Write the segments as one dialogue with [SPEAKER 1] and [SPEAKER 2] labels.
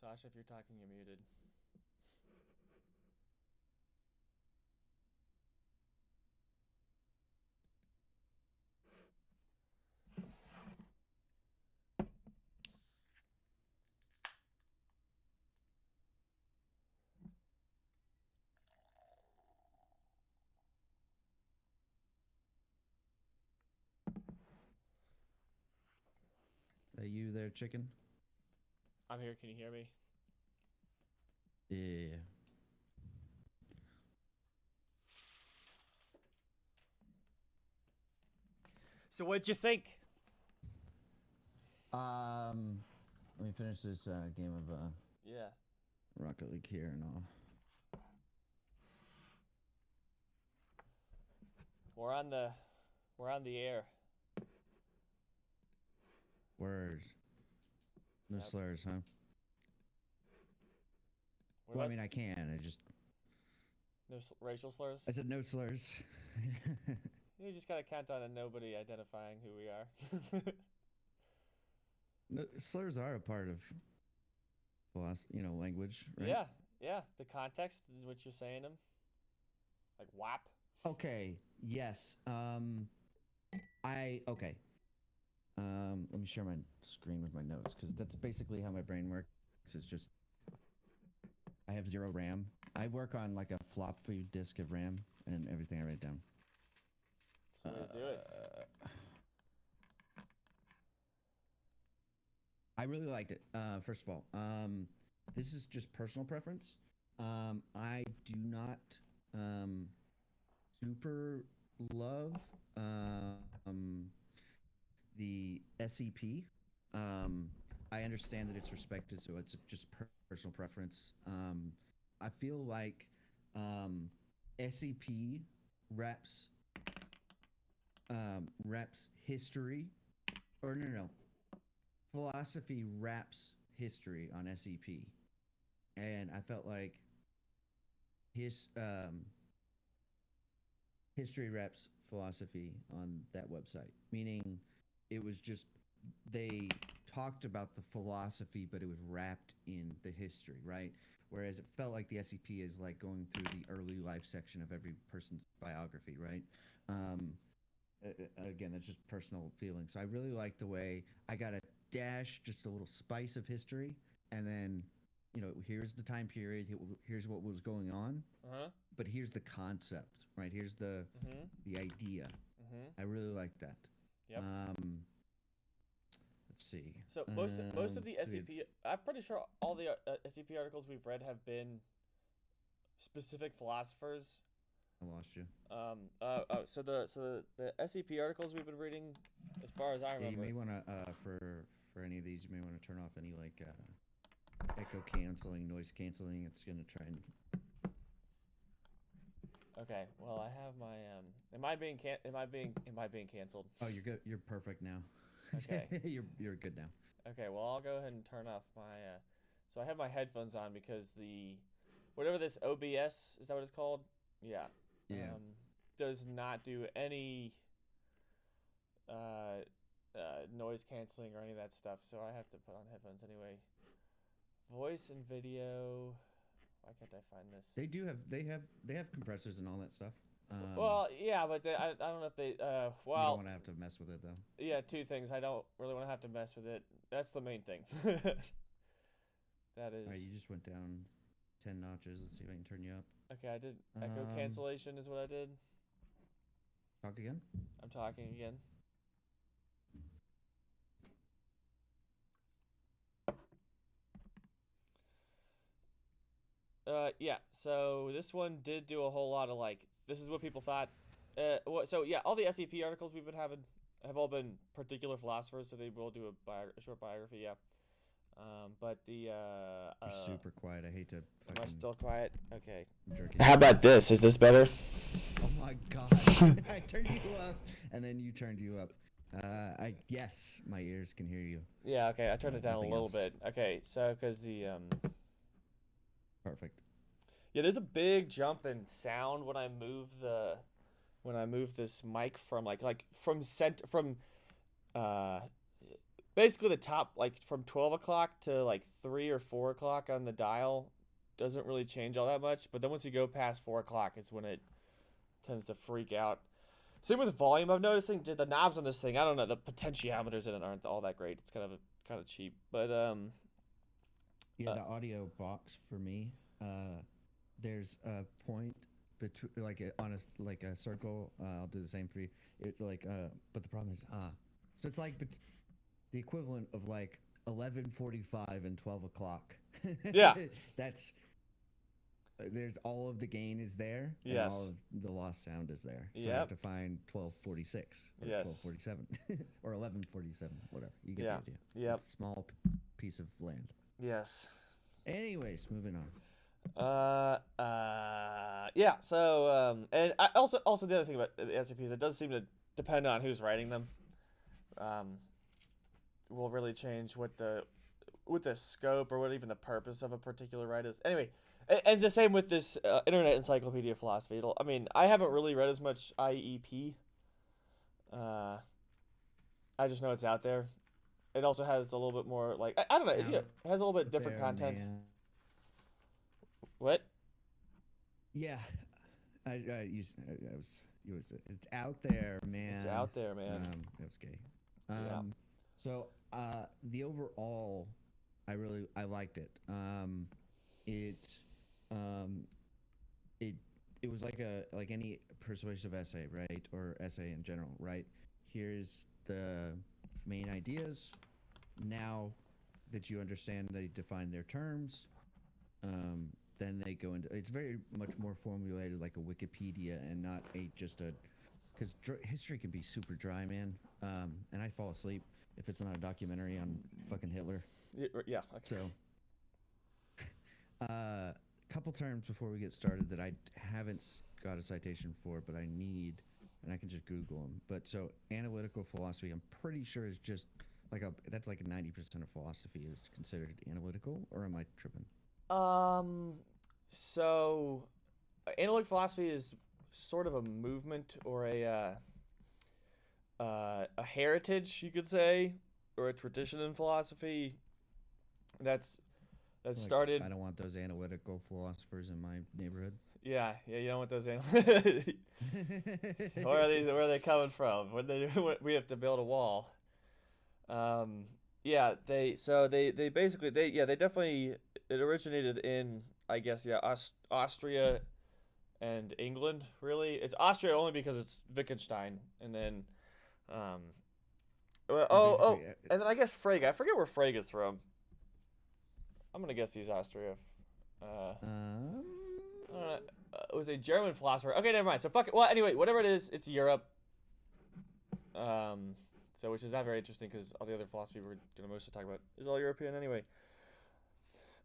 [SPEAKER 1] Sasha, if you're talking, you're muted.
[SPEAKER 2] Are you there, chicken?
[SPEAKER 1] I'm here. Can you hear me?
[SPEAKER 2] Yeah.
[SPEAKER 1] So what'd you think?
[SPEAKER 2] Let me finish this game of
[SPEAKER 1] Yeah.
[SPEAKER 2] Rocket League here and all.
[SPEAKER 1] We're on the air.
[SPEAKER 2] Words. No
[SPEAKER 1] Yep.
[SPEAKER 2] slurs, huh?
[SPEAKER 1] What
[SPEAKER 2] Well, I
[SPEAKER 1] about
[SPEAKER 2] mean, I can. I just.
[SPEAKER 1] no racial slurs?
[SPEAKER 2] I said no slurs.
[SPEAKER 1] You just gotta count on a nobody identifying who we are.
[SPEAKER 2] No, slurs are a part of language, right?
[SPEAKER 1] Yeah, yeah. The context in which you're saying them, like WAP.
[SPEAKER 2] Okay. Yes. Okay. Let me share my screen with my notes because that's basically how my brain works. It's just I have 0 RAM. I work on like a floppy disk of RAM and everything I write down.
[SPEAKER 1] So do it.
[SPEAKER 2] I really liked it. First of all, this is just personal preference. I do not super love the SEP. I understand that it's respected, so it's just personal preference. I feel like SEP reps reps history, or no, philosophy wraps history on SEP, and I felt like his history reps philosophy on that website, meaning it was just they talked about the philosophy, but it was wrapped in the history, right? Whereas it felt like the SEP is like going through the early life section of every person's biography, right? Um, Again, that's just personal feeling. So I really like the way I got a dash, just a little spice of history, and then, here's the time period, here's what was going on,
[SPEAKER 1] Uh huh.
[SPEAKER 2] but here's the concept, right? Here's the
[SPEAKER 1] Mhm.
[SPEAKER 2] the idea.
[SPEAKER 1] Mhm.
[SPEAKER 2] I really like that.
[SPEAKER 1] Yep.
[SPEAKER 2] Let's see.
[SPEAKER 1] So most of the
[SPEAKER 2] So we have,
[SPEAKER 1] SCP, I'm pretty sure all the SCP articles we've read have been specific philosophers.
[SPEAKER 2] I lost you.
[SPEAKER 1] So the SCP articles we've been reading, as far as I
[SPEAKER 2] Yeah, you
[SPEAKER 1] remember.
[SPEAKER 2] may want to for any of these, you may want to turn off any like echo canceling, noise canceling. It's gonna try and.
[SPEAKER 1] Okay. Well, I have my Am I being canceled?
[SPEAKER 2] Oh, you're good. You're perfect now.
[SPEAKER 1] Okay.
[SPEAKER 2] You're good now.
[SPEAKER 1] Okay. Well, I'll go ahead and turn off my. So I have my headphones on because the whatever this OBS is that what it's called? Yeah.
[SPEAKER 2] Yeah.
[SPEAKER 1] Does not do any uh, noise canceling or any of that stuff. So I have to put on headphones anyway. Voice and video. Why can't I find this?
[SPEAKER 2] They have compressors and all that stuff.
[SPEAKER 1] Well, yeah, but I don't know if they.
[SPEAKER 2] You don't
[SPEAKER 1] Well,
[SPEAKER 2] want to have to mess with it though.
[SPEAKER 1] yeah, two things. I don't really want to have to mess with it. That's the main thing. That
[SPEAKER 2] All right,
[SPEAKER 1] is.
[SPEAKER 2] you just went down 10 notches. Let's see if I can turn you up.
[SPEAKER 1] Okay, I did echo
[SPEAKER 2] Um,
[SPEAKER 1] cancellation is what I did.
[SPEAKER 2] Talk again.
[SPEAKER 1] I'm talking again. Yeah. So this one did do a whole lot of like. This is what people thought. So yeah, all the SEP articles we've been having have all been particular philosophers, so they will do a short biography. Yeah. But
[SPEAKER 2] You're super quiet. I hate to
[SPEAKER 1] am I
[SPEAKER 2] fucking
[SPEAKER 1] still quiet? Okay.
[SPEAKER 2] jerk it.
[SPEAKER 1] How about this? Is this better?
[SPEAKER 2] Oh my god! I turned you up, and then you turned you up. I Yes, my ears can hear you.
[SPEAKER 1] Yeah. Okay. I turned it down a
[SPEAKER 2] Nothing
[SPEAKER 1] little
[SPEAKER 2] else.
[SPEAKER 1] bit. Okay. So because the
[SPEAKER 2] Perfect.
[SPEAKER 1] yeah, there's a big jump in sound when I move this mic from from uh basically the top, like from 12 o'clock to like 3 or 4 o'clock on the dial doesn't really change all that much. But then once you go past 4 o'clock is when it tends to freak out. Same with volume. I'm noticing the knobs on this thing. I don't know. The potentiometers in it aren't all that great. It's kind of cheap. But
[SPEAKER 2] Yeah, the audio box for me, there's a point between on a like a circle. I'll do the same for you. It's like but the problem is so it's like the equivalent of like 11:45 and 12 o'clock.
[SPEAKER 1] Yeah.
[SPEAKER 2] That's there's all of the gain is there, and
[SPEAKER 1] Yes.
[SPEAKER 2] all of the lost sound is there. So I
[SPEAKER 1] Yep.
[SPEAKER 2] have to find 12:46 or
[SPEAKER 1] Yes.
[SPEAKER 2] 12:47 or 11:47, whatever. You get
[SPEAKER 1] Yeah.
[SPEAKER 2] the idea.
[SPEAKER 1] Yep.
[SPEAKER 2] It's a small piece of land.
[SPEAKER 1] Yes.
[SPEAKER 2] Anyways, moving on.
[SPEAKER 1] Yeah. So and I also the other thing about the SCPs, it does seem to depend on who's writing them. Will really change what the scope or what even the purpose of a particular write is. Anyway, and the same with this Internet Encyclopedia of Philosophy. I mean, I haven't really read as much IEP. I just know it's out there. It also has a little bit more like I don't know. It has a little bit different
[SPEAKER 2] There,
[SPEAKER 1] content.
[SPEAKER 2] man.
[SPEAKER 1] What?
[SPEAKER 2] Yeah, it's out there, man.
[SPEAKER 1] It's out there, man.
[SPEAKER 2] That was gay.
[SPEAKER 1] Yeah.
[SPEAKER 2] So the overall, I liked it. It was like any persuasive essay, right, or essay in general, right? Here's the main ideas. Now that you understand, they define their terms. Then they go into it's very much more formulated like a Wikipedia and not because history can be super dry, man. And I fall asleep if it's not a documentary on fucking Hitler.
[SPEAKER 1] Yeah.
[SPEAKER 2] So, couple terms before we get started that I haven't got a citation for, but I need, and I can just Google them. But so, analytical philosophy, I'm pretty sure is just that's like 90% of philosophy is considered analytical, or am I tripping?
[SPEAKER 1] So analytic philosophy is sort of a movement or a heritage, you could say, or a tradition in philosophy that started.
[SPEAKER 2] I don't want those analytical philosophers in my neighborhood.
[SPEAKER 1] Yeah, you don't want those where are they coming from? When we have to build a wall. Yeah, they basically they definitely it originated in, I guess, Austria and England. Really, it's Austria only because it's Wittgenstein, and then and then I guess Frege. I forget where Frege is from. I'm gonna guess he's Austria. It was a German philosopher. Okay, never mind. So fuck it. Well, anyway, whatever it is, it's Europe. So which is not very interesting because all the other philosophy we're gonna mostly talk about is all European anyway.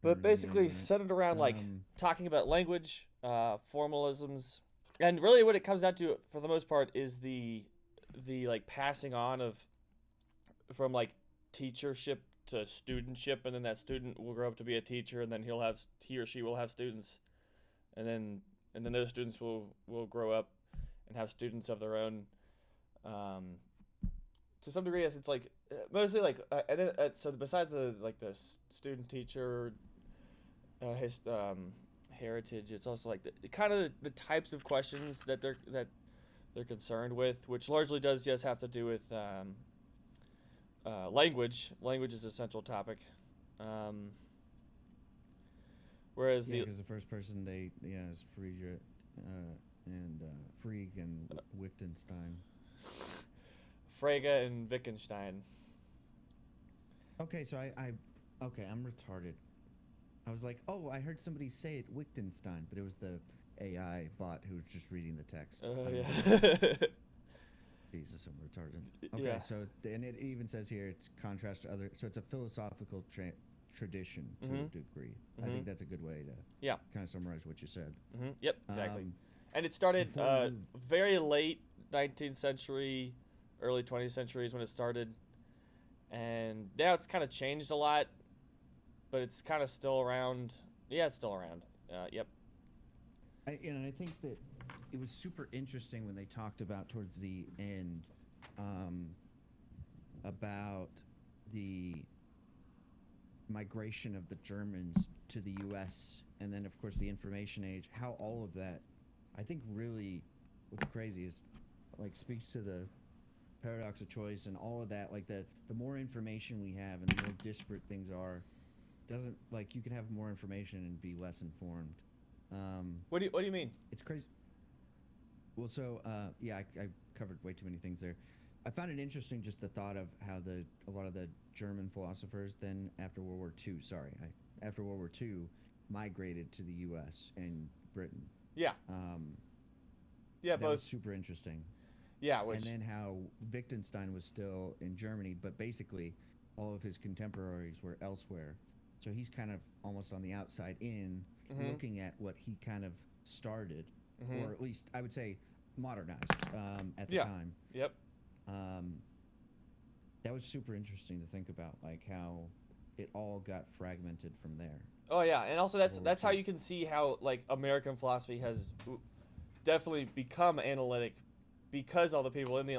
[SPEAKER 1] But basically centered around like talking about language, formalisms, and really what it comes down to for the most part is the like passing on of from like teachership to studentship, and then that student will grow up to be a teacher, and then he or she will have students, and then those students will grow up and have students of their own. To some degree, yes, it's like mostly like, and then so besides the student teacher, his heritage, it's also like the types of questions that they're concerned with, which largely does have to do with language. Language is a central topic. Whereas
[SPEAKER 2] because the first person is Frege and Frege and Wittgenstein.
[SPEAKER 1] Frege and Wittgenstein.
[SPEAKER 2] Okay, so I'm retarded. I was like, oh, I heard somebody say it Wittgenstein, but it was the AI bot who was just reading the text.
[SPEAKER 1] Yeah.
[SPEAKER 2] Jesus, I'm retarded. Okay,
[SPEAKER 1] Yeah.
[SPEAKER 2] so and it even says here it's contrast to other. So it's a philosophical tradition to a degree. I think that's a good way to kind of summarize what you said.
[SPEAKER 1] Yep, exactly. And it started very late 19th century, early 20th century is when it started, and now it's kind of changed a lot, but it's kind of still around. Yeah, it's still around. Yep.
[SPEAKER 2] I think that it was super interesting when they talked about towards the end about the migration of the Germans to the U.S. and then, of course, the information age, how all of that, I think, really, what's crazy is, like, speaks to the paradox of choice and all of that. Like, the more information we have and the more disparate things are, doesn't, like, you can have more information and be less informed.
[SPEAKER 1] What do you mean?
[SPEAKER 2] It's crazy. Well, so yeah, I covered way too many things there. I found it interesting just the thought of how a lot of the German philosophers then after World War II, after World War II, migrated to the U.S. and Britain.
[SPEAKER 1] Yeah. Yeah,
[SPEAKER 2] that
[SPEAKER 1] both.
[SPEAKER 2] was super interesting.
[SPEAKER 1] Yeah,
[SPEAKER 2] and then how Wittgenstein was still in Germany, but basically all of his contemporaries were elsewhere. So he's kind of almost on the outside in, looking at what he kind of started, or at least I would say modernized at the time.
[SPEAKER 1] Yep.
[SPEAKER 2] That was super interesting to think about, like how it all got fragmented from there.
[SPEAKER 1] Oh yeah, and also that's how you can see how like American philosophy has definitely become analytic, because all the people in the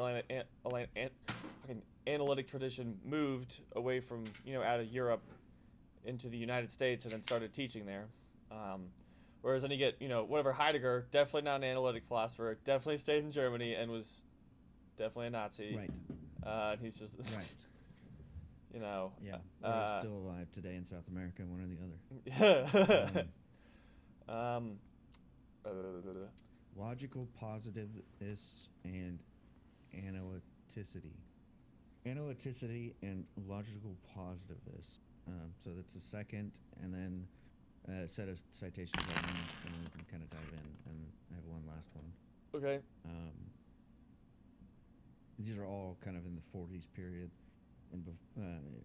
[SPEAKER 1] analytic tradition moved away from out of Europe into the United States and then started teaching there. Whereas then you get whatever Heidegger, definitely not an analytic philosopher, definitely stayed in Germany and was definitely a Nazi.
[SPEAKER 2] Right.
[SPEAKER 1] And he's just
[SPEAKER 2] right. Yeah. We're still alive today in South America, one or the other. Logical positivists and analyticity. Analyticity and logical positivists. So that's the second, and then a set of citations and then we can kind of dive in, and I have one last one.
[SPEAKER 1] Okay.
[SPEAKER 2] These are all kind of in the 40s period,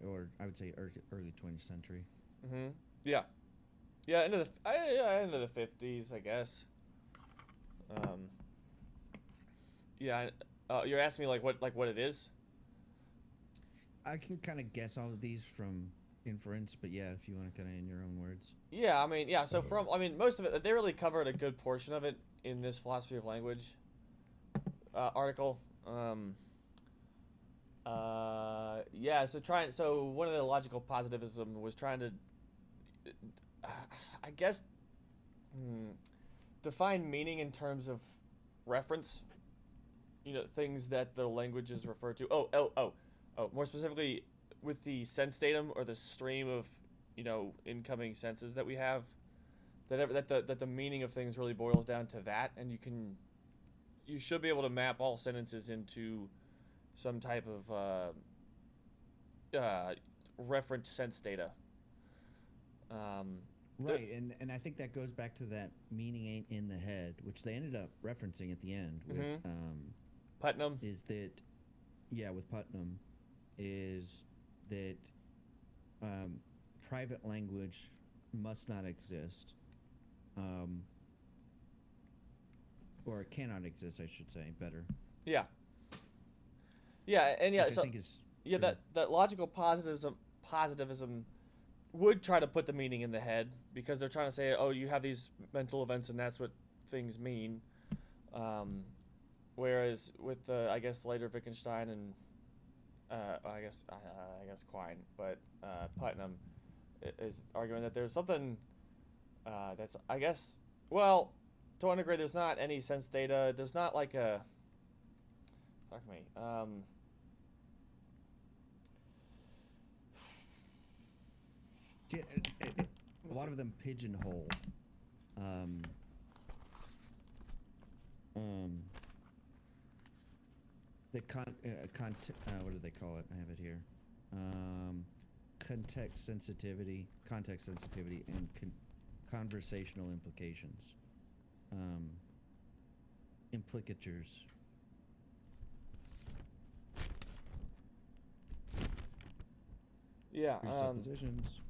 [SPEAKER 2] or I would say early 20th century.
[SPEAKER 1] Yeah. Yeah, into the 50s, I guess. Yeah. You're asking me what it is?
[SPEAKER 2] I can kind of guess all of these from inference, but yeah, if you want to kind of in your own words.
[SPEAKER 1] Yeah, I mean, yeah. So most of it, they really covered a good portion of it in this philosophy of language article. Yeah. So one of the logical positivism was trying to, I guess, define meaning in terms of reference. Things that the languages refer to. Oh. More specifically, with the sense datum or the stream of, incoming senses that we have, that the meaning of things really boils down to that, and you should be able to map all sentences into some type of referent sense data.
[SPEAKER 2] Right, and I think that goes back to that meaning ain't in the head, which they ended up referencing at the end with
[SPEAKER 1] Putnam.
[SPEAKER 2] Is that, yeah, with Putnam, is that private language must not exist, or it cannot exist, I should say, better.
[SPEAKER 1] Yeah. Yeah, and yeah,
[SPEAKER 2] which
[SPEAKER 1] so
[SPEAKER 2] I think is
[SPEAKER 1] yeah, that logical positivism would try to put the meaning in the head, because they're trying to say, oh, you have these mental events and that's what things mean. Whereas with I guess later Wittgenstein and I guess Quine, but Putnam is arguing that there's something that's, I guess, well, to one degree, there's not any sense data. There's not like a, fuck me,
[SPEAKER 2] a lot of them pigeonhole the what do they call it? I have it here. Context sensitivity, and conversational implications. Implicatures.
[SPEAKER 1] Yeah.
[SPEAKER 2] Presuppositions.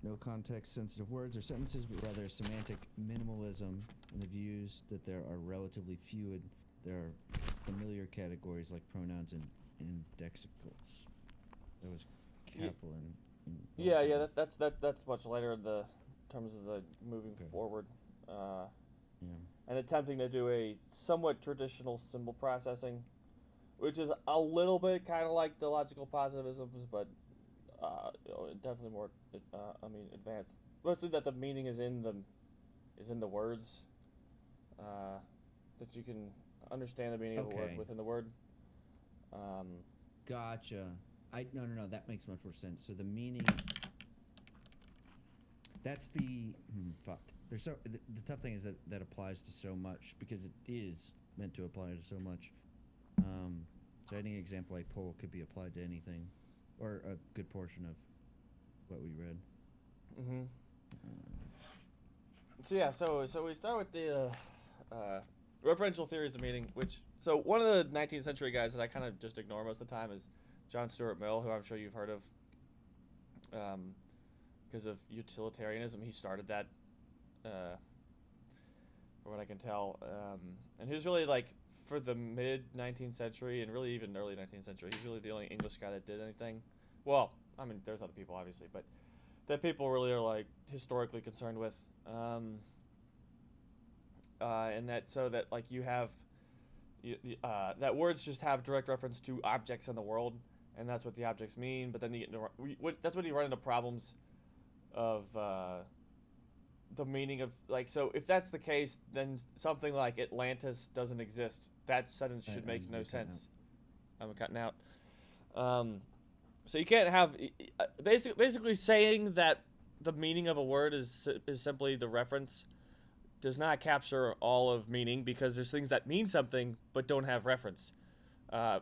[SPEAKER 2] No context-sensitive words or sentences, but rather semantic minimalism in the views that there are relatively few. There are familiar categories like pronouns and indexicals. That was Kaplan.
[SPEAKER 1] Yeah. That's much later in the terms of the moving forward.
[SPEAKER 2] Yeah.
[SPEAKER 1] And attempting to do a somewhat traditional symbol processing, which is a little bit kind of like the logical positivisms, but definitely more, advanced. Mostly that the meaning is in the words, that you can understand the meaning of a word
[SPEAKER 2] Okay,
[SPEAKER 1] within the word. Um,
[SPEAKER 2] gotcha. No, that makes much more sense. So the meaning, that's fuck. The tough thing is that that applies to so much because it is meant to apply to so much. Um, so any example I pull could be applied to anything, or a good portion of what we read.
[SPEAKER 1] mm-hmm.
[SPEAKER 2] Uh,
[SPEAKER 1] So we start with the referential theories of meaning, which so one of the 19th century guys that I kind of just ignore most of the time is John Stuart Mill, who I'm sure you've heard of, because of utilitarianism. He started that, from what I can tell, and he was really like for the mid 19th century and really even early 19th century. He's really the only English guy that did anything. Well, I mean, there's other people obviously, but that people really are like historically concerned with. And that so that like you have that words just have direct reference to objects in the world, and that's what the objects mean. But then you get into, that's when you run into problems of the meaning of like. So if that's the case, then something like Atlantis doesn't exist. That sentence should make no sense. I'm cutting out. So you can't have basically saying that the meaning of a word is simply the reference does not capture all of meaning because there's things that mean something but don't have reference. Uh,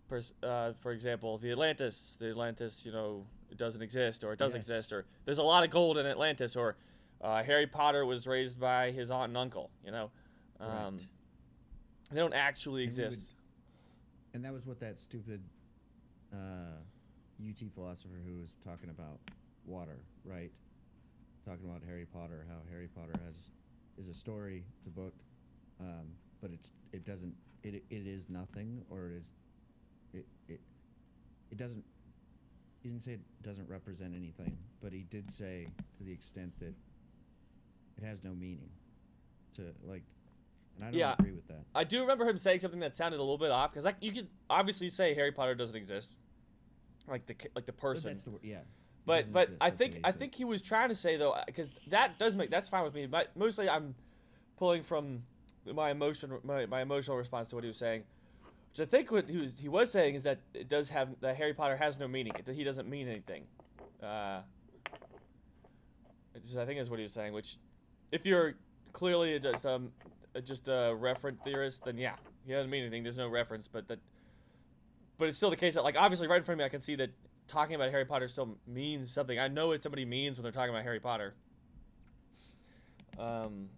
[SPEAKER 1] for example, the Atlantis, it doesn't exist, or it does exist,
[SPEAKER 2] yes.
[SPEAKER 1] or there's a lot of gold in Atlantis, or Harry Potter was raised by his aunt and uncle.
[SPEAKER 2] Right.
[SPEAKER 1] They don't actually
[SPEAKER 2] And we would,
[SPEAKER 1] exist.
[SPEAKER 2] and that was what that stupid UT philosopher who was talking about water, right? Talking about Harry Potter, how Harry Potter is a story, it's a book, but it doesn't it is nothing, or it it it doesn't. He didn't say it doesn't represent anything, but he did say to the extent that it has no meaning to like, and I don't
[SPEAKER 1] Yeah,
[SPEAKER 2] agree with that.
[SPEAKER 1] I do remember him saying something that sounded a little bit off because like you could obviously say Harry Potter doesn't exist, like the
[SPEAKER 2] But
[SPEAKER 1] person.
[SPEAKER 2] that's the word, yeah. It
[SPEAKER 1] But
[SPEAKER 2] doesn't
[SPEAKER 1] but
[SPEAKER 2] exist.
[SPEAKER 1] I
[SPEAKER 2] That's what
[SPEAKER 1] think
[SPEAKER 2] he
[SPEAKER 1] I
[SPEAKER 2] said.
[SPEAKER 1] think he was trying to say though, because that's fine with me. But mostly I'm pulling from my emotional response to what he was saying, which I think what he was saying is that it does have that Harry Potter has no meaning. That he doesn't mean anything. Uh, I think is what he was saying. Which, if you're clearly just a referent theorist, then yeah, he doesn't mean anything. There's no reference, but it's still the case that like obviously right in front of me I can see that talking about Harry Potter still means something. I know what somebody means when they're talking about Harry Potter. Um,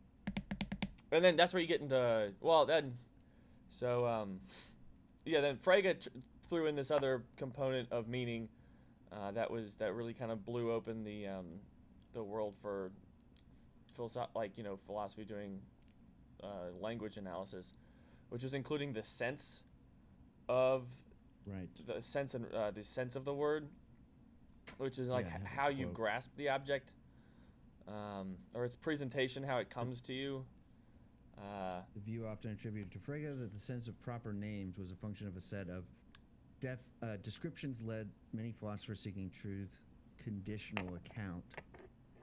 [SPEAKER 1] and then that's where you get into then Frege threw in this other component of meaning that really kind of blew open the world for philosophy doing language analysis, which was including the sense of
[SPEAKER 2] Right.
[SPEAKER 1] the sense of the word, which is like
[SPEAKER 2] Yeah, I have
[SPEAKER 1] how
[SPEAKER 2] a
[SPEAKER 1] you
[SPEAKER 2] quote.
[SPEAKER 1] grasp the object, or its presentation, how it
[SPEAKER 2] The,
[SPEAKER 1] comes to you.
[SPEAKER 2] the view often attributed to Frege that the sense of proper names was a function of a set of descriptions led many philosophers seeking truth conditional account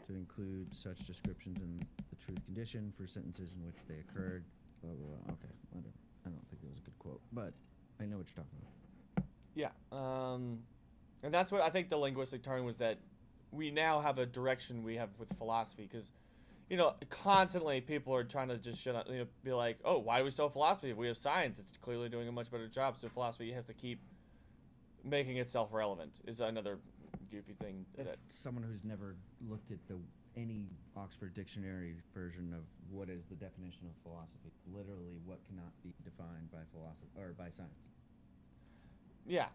[SPEAKER 2] to include such descriptions in the truth condition for sentences in which they occurred. Blah blah blah. Okay, whatever. I don't think that was a good quote, but I know what you're talking about.
[SPEAKER 1] Yeah, and that's what I think the linguistic turn was, that we now have a direction we have with philosophy, because constantly people are trying to just shut up, be like, oh, why do we still have philosophy? If we have science, it's clearly doing a much better job. So philosophy has to keep making itself relevant. Is another goofy thing
[SPEAKER 2] That's
[SPEAKER 1] that.
[SPEAKER 2] someone who's never looked at the any Oxford Dictionary version of what is the definition of philosophy. Literally, what cannot be defined by philosophy or by science.
[SPEAKER 1] Yeah.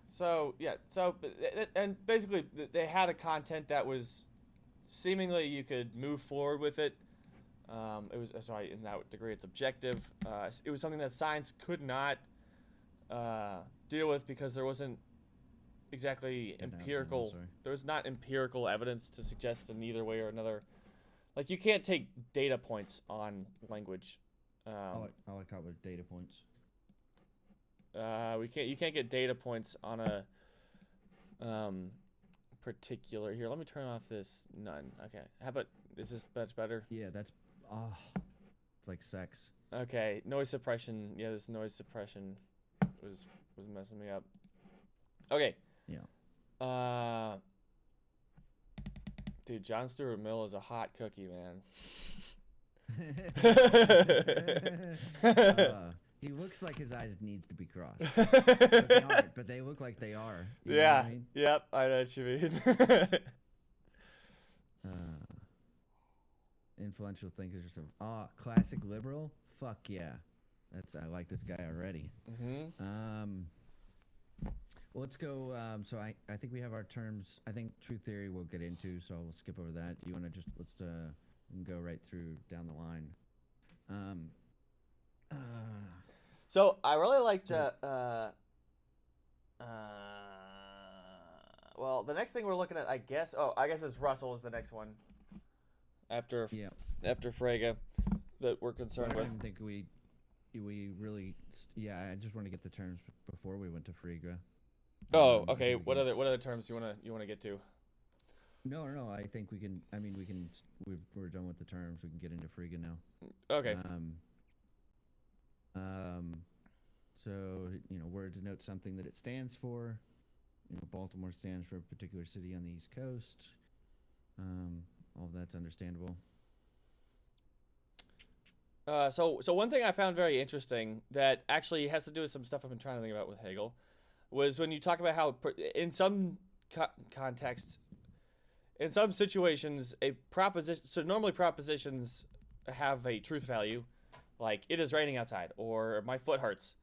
[SPEAKER 1] And basically they had a content that was seemingly you could move forward with it. It was sorry in that degree it's objective. It was something that science could not deal with because there wasn't exactly
[SPEAKER 2] I'm
[SPEAKER 1] empirical.
[SPEAKER 2] sorry.
[SPEAKER 1] There was not empirical evidence to suggest in either way or another. Like you can't take data points on language.
[SPEAKER 2] I like how with data points.
[SPEAKER 1] You can't get data points on a particular. Here, let me turn off this none. Okay, how about, is this much better?
[SPEAKER 2] Yeah, that's it's like sex.
[SPEAKER 1] Okay, noise suppression. Yeah, this noise suppression was messing me up. Okay.
[SPEAKER 2] Yeah.
[SPEAKER 1] Dude, John Stewart Mill is a hot cookie, man.
[SPEAKER 2] He looks like his eyes needs to be crossed, but they aren't. But they look like they are. You know what I mean?
[SPEAKER 1] Yep, I know what you mean.
[SPEAKER 2] Influential thinkers or something. Classic liberal. Fuck yeah, I like this guy already. Well, let's go. So I think we have our terms. I think truth theory we'll get into, so we'll skip over that. You want to just we can go right through down the line.
[SPEAKER 1] So I really liked. Well, the next thing we're looking at, I guess. Oh, I guess is Russell is the next one. After Frege, that we're concerned with.
[SPEAKER 2] I don't think we really. Yeah, I just want to get the terms before we went to Frege.
[SPEAKER 1] Oh, okay. What other terms you wanna get to?
[SPEAKER 2] No. I think we can. I mean, we can. We're done with the terms. We can get into Frege now.
[SPEAKER 1] Okay.
[SPEAKER 2] So word denotes something that it stands for. Baltimore stands for a particular city on the East Coast. All of that's understandable.
[SPEAKER 1] So one thing I found very interesting that actually has to do with some stuff I've been trying to think about with Hegel was when you talk about how in some contexts, in some situations, a proposition. So normally propositions have a truth value, like it is raining outside, or my foot hurts,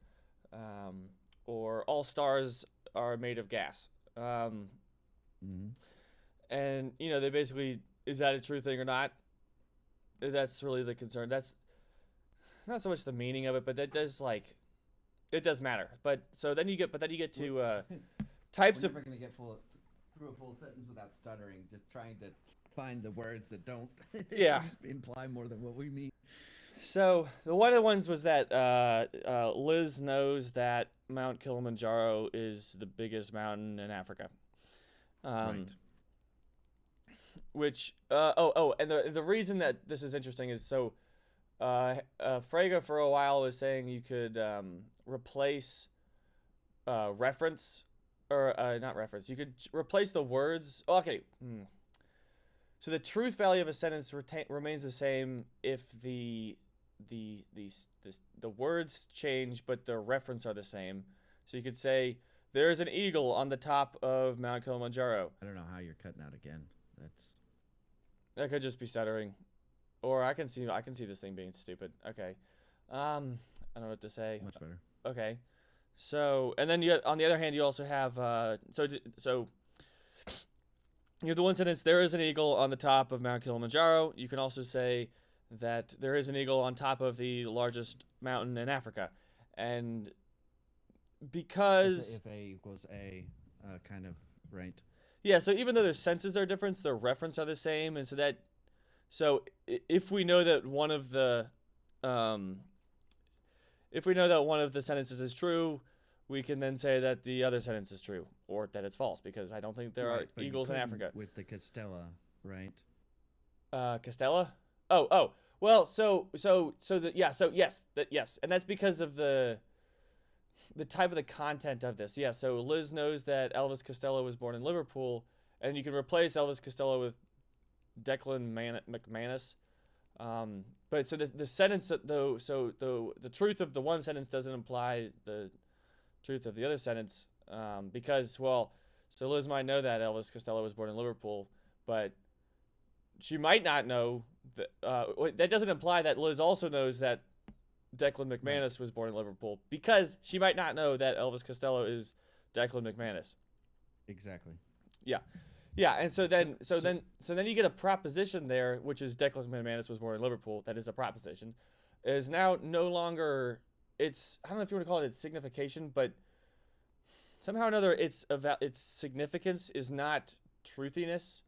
[SPEAKER 1] or all stars are made of gas. And they basically, is that a true thing or not? That's really the concern. That's not so much the meaning of it, but it does matter. But then you get to types
[SPEAKER 2] We're
[SPEAKER 1] of.
[SPEAKER 2] never gonna get through a full sentence without stuttering. Just trying to find the words that don't imply more than what we mean.
[SPEAKER 1] So one of the ones was that Liz knows that Mount Kilimanjaro is the biggest mountain in Africa.
[SPEAKER 2] Right.
[SPEAKER 1] Which and the reason that this is interesting is so Frege for a while was saying you could replace reference or not reference. You could replace the words. Okay. So the truth value of a sentence remains the same if the words change, but the reference are the same. So you could say there's an eagle on the top of Mount Kilimanjaro.
[SPEAKER 2] I don't know how you're cutting out again.
[SPEAKER 1] That could just be stuttering, or I can see this thing being stupid. Okay, I don't know what to say.
[SPEAKER 2] Much better.
[SPEAKER 1] Okay, so and then on the other hand, you also have so you have the one sentence, there is an eagle on the top of Mount Kilimanjaro. You can also say that there is an eagle on top of the largest mountain in Africa, and because
[SPEAKER 2] if A equals A, kind of right.
[SPEAKER 1] Yeah, so even though the senses are different, the reference are the same, and so if we know that one of the sentences is true, we can then say that the other sentence is true or that it's false because I don't think there are eagles in Africa.
[SPEAKER 2] With the Castella, right?
[SPEAKER 1] Castella? Oh. Well, yes, and that's because of the type of the content of this. Yeah, so Liz knows that Elvis Costello was born in Liverpool, and you can replace Elvis Costello with Declan McManus. But so the sentence, though, so the truth of the one sentence doesn't imply the truth of the other sentence, because, well, so Liz might know that Elvis Costello was born in Liverpool, but she might not know that. That doesn't imply that Liz also knows that Declan McManus was born in Liverpool, because she might not know that Elvis Costello is Declan McManus.
[SPEAKER 2] Exactly.
[SPEAKER 1] Yeah, and so then you get a proposition there, which is Declan McManus was born in Liverpool. That is a proposition. Is now no longer. It's, I don't know if you want to call it its signification, but somehow or another its significance is not truthiness,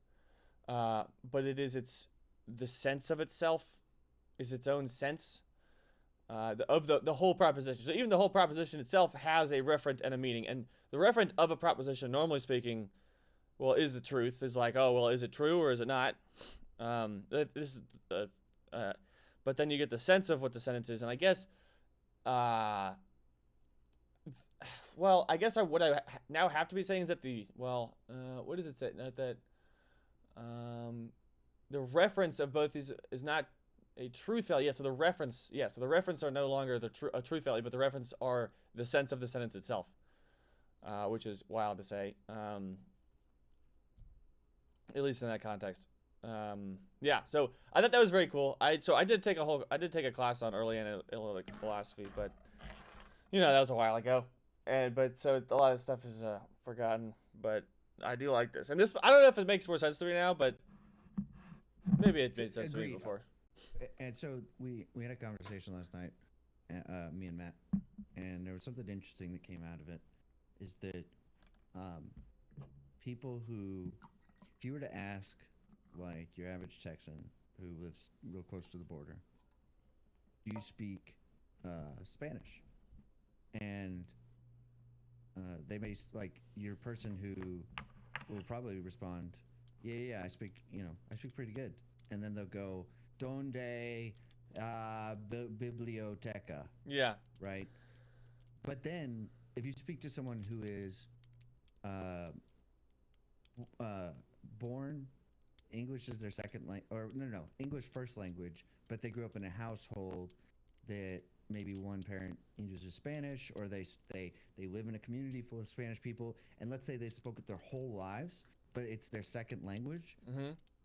[SPEAKER 1] but it is the sense of itself is its own sense. the whole proposition. So even the whole proposition itself has a referent and a meaning, and the referent of a proposition, normally speaking, well, is the truth. Is like, oh, well, is it true or is it not? This is, but then you get the sense of what the sentence is, and I guess, well, I guess what I now have to be saying is that what does it say? Not that, the reference of both these is not a truth value. Yeah, so the reference are no longer a truth value, but the reference are the sense of the sentence itself, which is wild to say, at least in that context. Yeah, so I thought that was very cool. I did take a class on early analytical philosophy, but that was a while ago, but so a lot of stuff is forgotten. But I do like this, and this I don't know if it makes more sense to me now, but maybe it made sense to me before.
[SPEAKER 2] And so we had a conversation last night, me and Matt, and there was something interesting that came out of it. Is that people who, if you were to ask, like, your average Texan who lives real close to the border, do you speak Spanish? And they may, like, your person who will probably respond, yeah, I speak pretty good. And then they'll go, donde biblioteca?
[SPEAKER 1] Yeah.
[SPEAKER 2] Right? But then, if you speak to someone who is born, English is their second language, or no, English first language, but they grew up in a household that maybe one parent uses Spanish, or they live in a community full of Spanish people, and let's say they spoke it their whole lives, but it's their second language,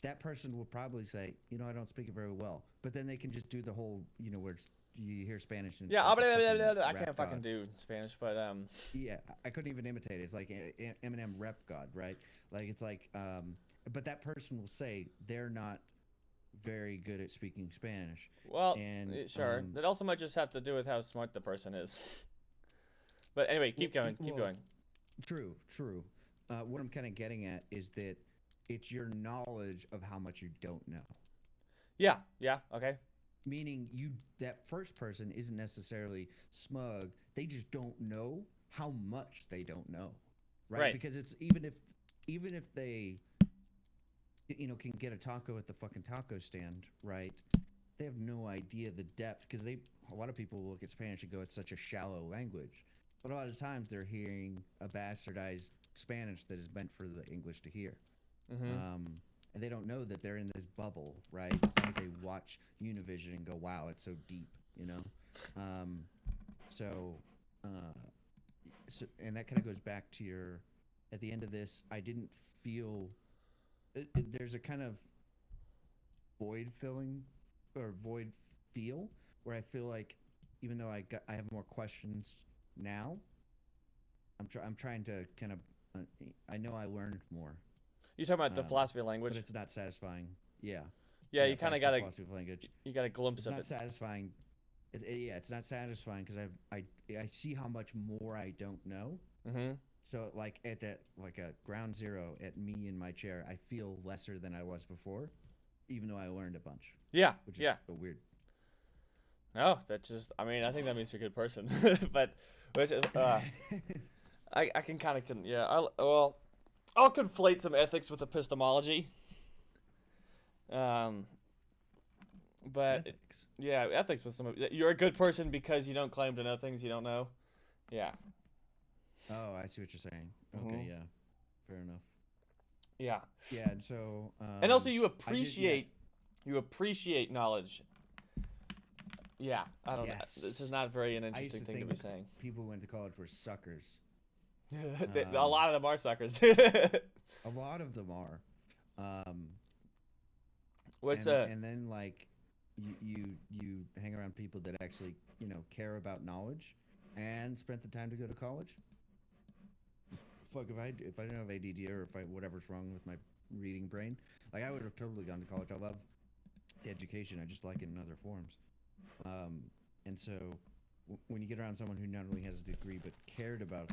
[SPEAKER 2] that person will probably say, I don't speak it very well. But then they can just do the whole, where you hear Spanish and
[SPEAKER 1] yeah, I can't fucking do Spanish, but
[SPEAKER 2] yeah, I couldn't even imitate it. It's like Eminem rep God, right? Like, it's like, but that person will say they're not very good at speaking Spanish.
[SPEAKER 1] Well, sure. That also might just have to do with how smart the person is. But anyway, keep going.
[SPEAKER 2] True. What I'm kind of getting at is that it's your knowledge of how much you don't know.
[SPEAKER 1] Yeah, okay.
[SPEAKER 2] Meaning that first person isn't necessarily smug. They just don't know how much they don't know, right? Because it's even if they, can get a taco at the fucking taco stand, right? They have no idea the depth, because a lot of people look at Spanish and go, it's such a shallow language. But a lot of times they're hearing a bastardized Spanish that is meant for the English to hear. And they don't know that they're in this bubble, right? It's not like they watch Univision and go, wow, it's so deep, So and that kind of goes back to at the end of this, I didn't feel, there's a kind of void feel where I feel like, even though I have more questions now, I'm trying to kind of, I know I learned more.
[SPEAKER 1] You're talking about the philosophy of language?
[SPEAKER 2] But it's not satisfying. Yeah.
[SPEAKER 1] Yeah, you kind of got
[SPEAKER 2] philosophy of language.
[SPEAKER 1] You got a glimpse of it.
[SPEAKER 2] It's not satisfying. It's not satisfying because I see how much more I don't know. So like at that, like a ground zero at me in my chair, I feel lesser than I was before, even though I learned a bunch.
[SPEAKER 1] Yeah.
[SPEAKER 2] Which is so weird.
[SPEAKER 1] No, that's just, I mean, I think that means you're a good person. But which is I can kind of I'll conflate some ethics with epistemology. But
[SPEAKER 2] ethics.
[SPEAKER 1] Ethics with some. You're a good person because you don't claim to know things you don't know. Yeah.
[SPEAKER 2] Oh, I see what you're saying. Okay, yeah, fair enough.
[SPEAKER 1] Yeah.
[SPEAKER 2] Yeah, and so.
[SPEAKER 1] And also, you appreciate knowledge. Yeah, I don't know. This is not very an interesting thing to be saying.
[SPEAKER 2] People who went to college were suckers.
[SPEAKER 1] A lot of them are suckers.
[SPEAKER 2] A lot of them are. And then like you hang around people that actually care about knowledge and spent the time to go to college. Fuck, if I didn't have ADD or whatever's wrong with my reading brain, like I would have totally gone to college. I love the education. I just like it in other forms. And so when you get around someone who not only has a degree but cared about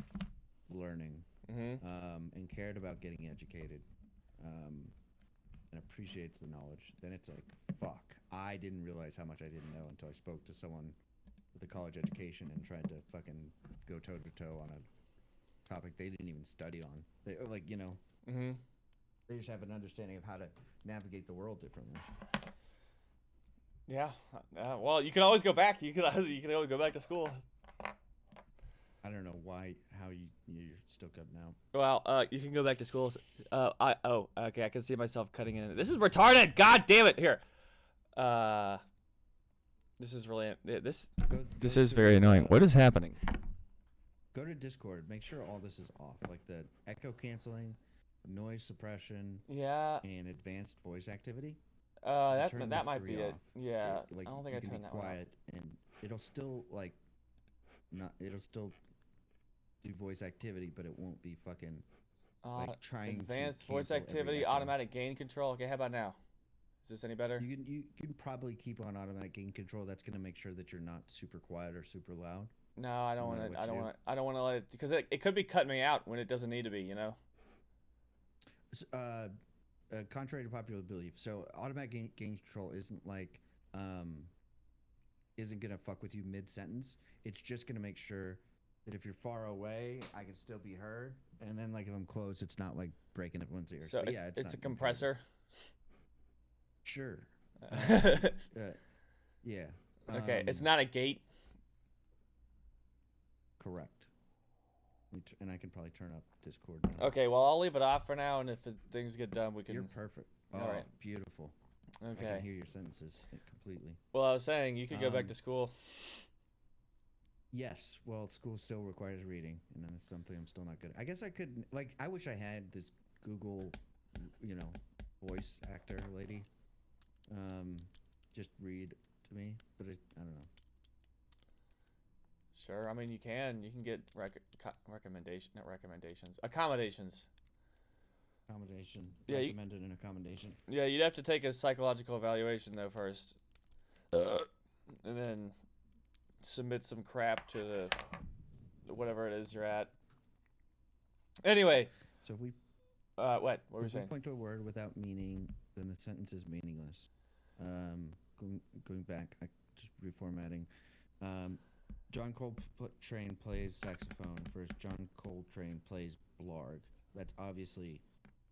[SPEAKER 2] learning, and cared about getting educated, and appreciates the knowledge, then it's like, fuck, I didn't realize how much I didn't know until I spoke to someone with the college education and tried to fucking go toe to toe on a topic they didn't even study on. They like
[SPEAKER 1] Mm-hmm.
[SPEAKER 2] they just have an understanding of how to navigate the world differently.
[SPEAKER 1] Yeah. Well, you can always go back. You can always go back to school.
[SPEAKER 2] I don't know how you're still cutting out.
[SPEAKER 1] Well, you can go back to school. Okay, I can see myself cutting in. This is retarded. God damn it. Here. This is really this is very annoying. What is happening?
[SPEAKER 2] Go to Discord. Make sure all this is off, like the echo canceling, noise suppression,
[SPEAKER 1] and
[SPEAKER 2] advanced voice activity.
[SPEAKER 1] That might be it.
[SPEAKER 2] Off.
[SPEAKER 1] Yeah.
[SPEAKER 2] Like,
[SPEAKER 1] I don't think I turned that
[SPEAKER 2] quiet,
[SPEAKER 1] one off.
[SPEAKER 2] and it'll still it'll still do voice activity, but it won't be fucking trying
[SPEAKER 1] advanced
[SPEAKER 2] to
[SPEAKER 1] voice activity, automatic gain control. Okay, how about now? Is this any better?
[SPEAKER 2] You can probably keep on automatic gain control. That's gonna make sure that you're not super quiet or super loud.
[SPEAKER 1] No, I don't want to. I don't want to let it, because it could be cutting me out when it doesn't need to be.
[SPEAKER 2] Contrary to popular belief, so automatic gain control isn't isn't gonna fuck with you mid-sentence. It's just gonna make sure that if you're far away, I can still be heard, and then if I'm close, it's not breaking everyone's ears.
[SPEAKER 1] So
[SPEAKER 2] but
[SPEAKER 1] it's a compressor.
[SPEAKER 2] Sure. Yeah.
[SPEAKER 1] Okay, it's not a gate.
[SPEAKER 2] Correct. And I can probably turn up Discord now.
[SPEAKER 1] Okay, well, I'll leave it off for now, and if things get done, we can...
[SPEAKER 2] You're perfect.
[SPEAKER 1] All right.
[SPEAKER 2] Beautiful.
[SPEAKER 1] Okay.
[SPEAKER 2] I can hear your sentences completely.
[SPEAKER 1] Well, I was saying, you could go back to school.
[SPEAKER 2] Yes. Well, school still requires reading, and then it's something I'm still not good at. I guess I could... I wish I had this Google, voice actor lady just read to me, but I don't know.
[SPEAKER 1] Sure, I mean, you can get accommodations. Yeah,
[SPEAKER 2] recommended an accommodation.
[SPEAKER 1] Yeah, you'd have to take a psychological evaluation though first, and then submit some crap to the whatever it is you're at. Anyway,
[SPEAKER 2] so if we
[SPEAKER 1] what were we saying?
[SPEAKER 2] If we point to a word without meaning, then the sentence is meaningless. Going back, just reformatting. John Coltrane plays saxophone versus John Coltrane plays blarg. That's obviously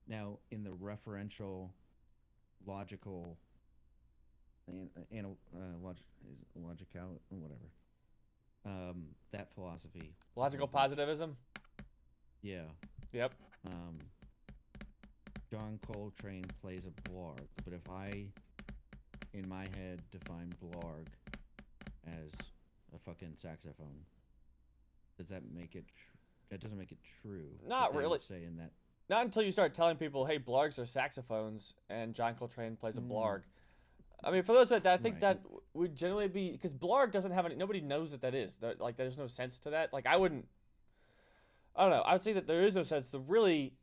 [SPEAKER 2] now in the referential, logical, logical, whatever. That philosophy.
[SPEAKER 1] Logical positivism.
[SPEAKER 2] Yeah.
[SPEAKER 1] Yep.
[SPEAKER 2] John Coltrane plays a blarg, but if I, in my head, define blarg as a fucking saxophone, does that make it? That doesn't make it true.
[SPEAKER 1] Not really.
[SPEAKER 2] Say in that.
[SPEAKER 1] Not until you start telling people, "Hey, blargs are saxophones," and John Coltrane plays a blarg. I mean, for those that I think that would generally be because blarg doesn't have any. Nobody knows what that is. There's no sense to that. I don't know. I would say that there is no sense to really.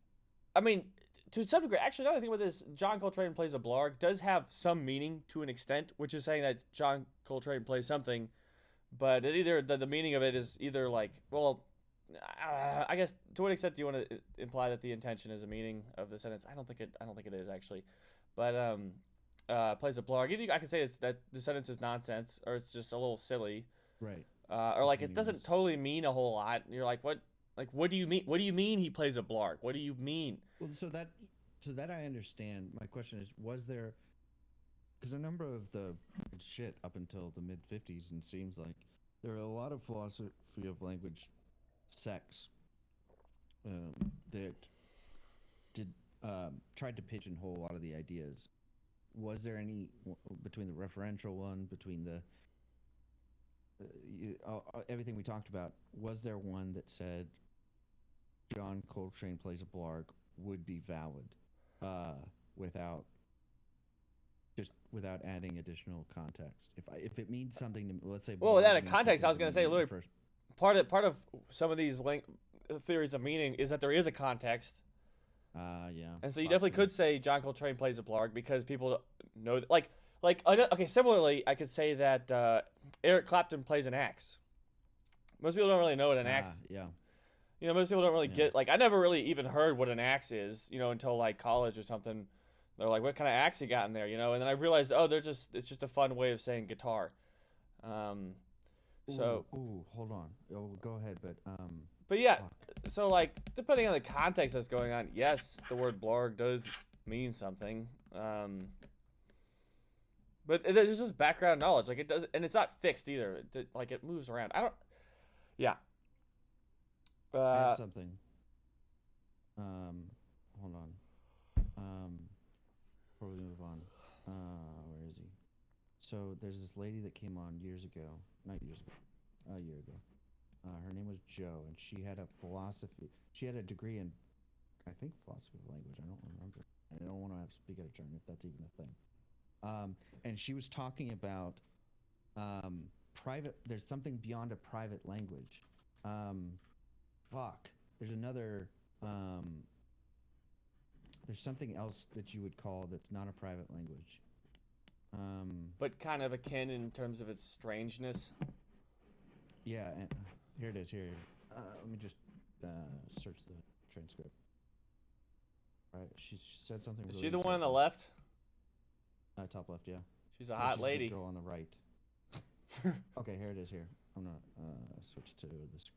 [SPEAKER 1] I mean, to some degree, actually, another thing with this, John Coltrane plays a blarg does have some meaning to an extent, which is saying that John Coltrane plays something, but the meaning of it is either I guess to what extent do you want to imply that the intention is a meaning of the sentence? I don't think it is actually, but plays a blarg. Either I could say it's that the sentence is nonsense, or it's just a little silly,
[SPEAKER 2] right?
[SPEAKER 1] Or it doesn't totally mean a whole lot. And you're like, what? What do you mean? What do you mean he plays a blarg? What do you mean?
[SPEAKER 2] Well, so that I understand. My question is, was there? Because a number of the shit up until the mid '50s, and seems like there are a lot of philosophy of language sects that did tried to pigeonhole a lot of the ideas. Was there any between the referential one, between the everything we talked about? Was there one that said John Coltrane plays a blarg would be valid without adding additional context? If it means something to, let's say.
[SPEAKER 1] Well, without a context, I was going to say, literally, part of some of these theories of meaning is that there is a context.
[SPEAKER 2] Yeah.
[SPEAKER 1] And so you definitely could say John Coltrane plays a blarg because people know that, okay, similarly, I could say that Eric Clapton plays an axe. Most people don't really know what an axe.
[SPEAKER 2] Yeah.
[SPEAKER 1] Most people don't really get, I never really even heard what an axe is, until college or something. They're like, what kind of axe you got in there, And then I realized, it's just a fun way of saying guitar. So,
[SPEAKER 2] Hold on. Oh, go ahead,
[SPEAKER 1] but yeah,
[SPEAKER 2] fuck.
[SPEAKER 1] so like depending on the context that's going on, yes, the word blorg does mean something. But it's just background knowledge. Like it does, and it's not fixed either. Like it moves around. I don't. Yeah.
[SPEAKER 2] I have
[SPEAKER 1] Uh.
[SPEAKER 2] something. Hold on. Before we move on, where is he? So there's this lady that came on years ago, not years ago, a year ago. Her name was Jo, and she had a philosophy. She had a degree in, I think, philosophy of language. I don't remember. I don't want to speak out of turn if that's even a thing. And she was talking about private. There's something beyond a private language. Fuck. There's another. There's something else that you would call that's not a private language.
[SPEAKER 1] But kind of akin in terms of its strangeness.
[SPEAKER 2] Yeah, and here it is. Here. Let me just search the transcript. Right. She said something.
[SPEAKER 1] Is
[SPEAKER 2] Really
[SPEAKER 1] she the one on the
[SPEAKER 2] insightful.
[SPEAKER 1] left?
[SPEAKER 2] Top left, yeah.
[SPEAKER 1] She's a
[SPEAKER 2] No,
[SPEAKER 1] hot
[SPEAKER 2] she's
[SPEAKER 1] lady.
[SPEAKER 2] the girl on the right. Okay, here it is. Here, I'm gonna switch to this.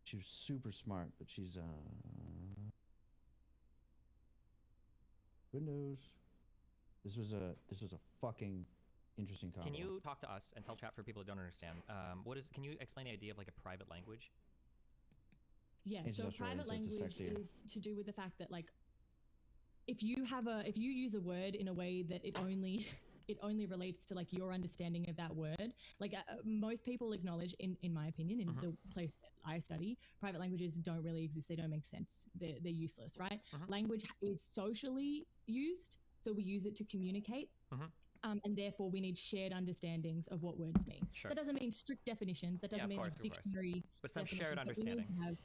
[SPEAKER 2] She was super smart, but she's Windows. This was a fucking interesting combo.
[SPEAKER 3] Can you talk to us and tell chat for people that don't understand? Can you explain the idea of like a private language?
[SPEAKER 4] Yeah, so private language is to do with the fact that like if you use a word in a way that it only relates to like your understanding of that word, like most people acknowledge in my opinion in the place that I study, private languages don't really exist. They don't make sense. They're useless, right? Language is socially used, so we use it to communicate. And therefore we need shared understandings of what words mean.
[SPEAKER 3] Sure.
[SPEAKER 4] That doesn't mean strict definitions. That doesn't mean like dictionary.
[SPEAKER 3] But some shared understanding.
[SPEAKER 4] We need to have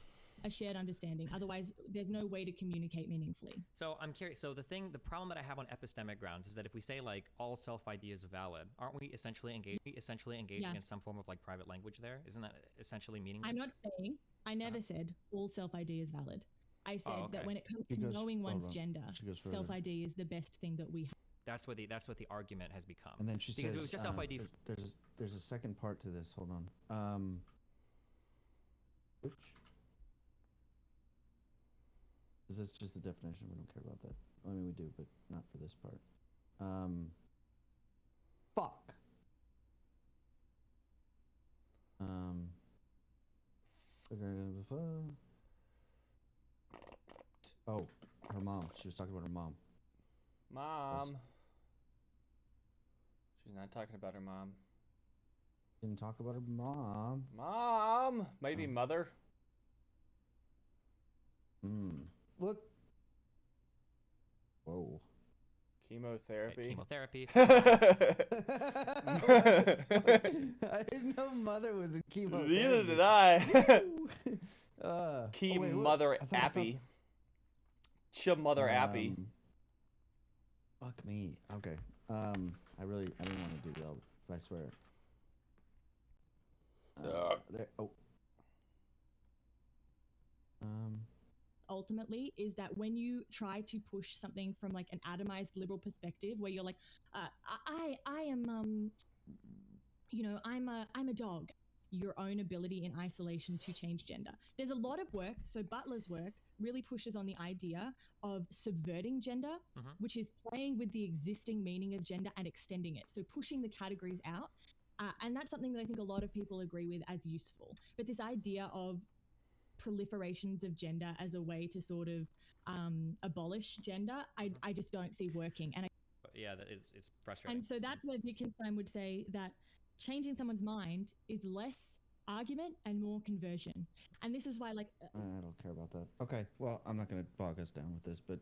[SPEAKER 4] a shared understanding. Otherwise, there's no way to communicate meaningfully.
[SPEAKER 3] So I'm curious. So the problem that I have on epistemic grounds is that if we say like all self-ID is valid, aren't we essentially engaging in some form of like private language there? Isn't that essentially meaningless?
[SPEAKER 4] I'm not saying. I never said all self-ID is valid. I said that when it comes to knowing one's gender, self-ID is the best thing that we have.
[SPEAKER 3] That's what the argument has become.
[SPEAKER 2] And then she
[SPEAKER 3] because
[SPEAKER 2] says,
[SPEAKER 3] it was just self-ID.
[SPEAKER 2] There's a second part to this. Hold on. Which? Because it's just the definition. We don't care about that. I mean, we do, but not for this part. Fuck. Oh, her mom. She was talking about her mom.
[SPEAKER 1] Mom. She's not talking about her mom.
[SPEAKER 2] Didn't talk about her mom.
[SPEAKER 1] Mom. Maybe mother.
[SPEAKER 2] Look. Whoa.
[SPEAKER 1] Chemotherapy.
[SPEAKER 3] Chemotherapy.
[SPEAKER 2] I didn't know mother was a chemotherapy.
[SPEAKER 1] Neither did I.
[SPEAKER 2] Mother
[SPEAKER 1] Appy. Mother Appy.
[SPEAKER 2] Fuck me. Okay. I didn't want to do well, I swear. There. Oh.
[SPEAKER 4] Ultimately is that when you try to push something from like an atomized liberal perspective where you're like I am I'm a dog, your own ability in isolation to change gender. There's a lot of work. So Butler's work really pushes on the idea of subverting gender, which is playing with the existing meaning of gender and extending it. So pushing the categories out. And that's something that I think a lot of people agree with as useful. But this idea of proliferations of gender as a way to sort of abolish gender, I just don't see working. And
[SPEAKER 3] it's frustrating.
[SPEAKER 4] And so that's where Wittgenstein would say that changing someone's mind is less argument and more conversion. And this is why, like,
[SPEAKER 2] I don't care about that. Okay, well, I'm not going to bog us down with this, but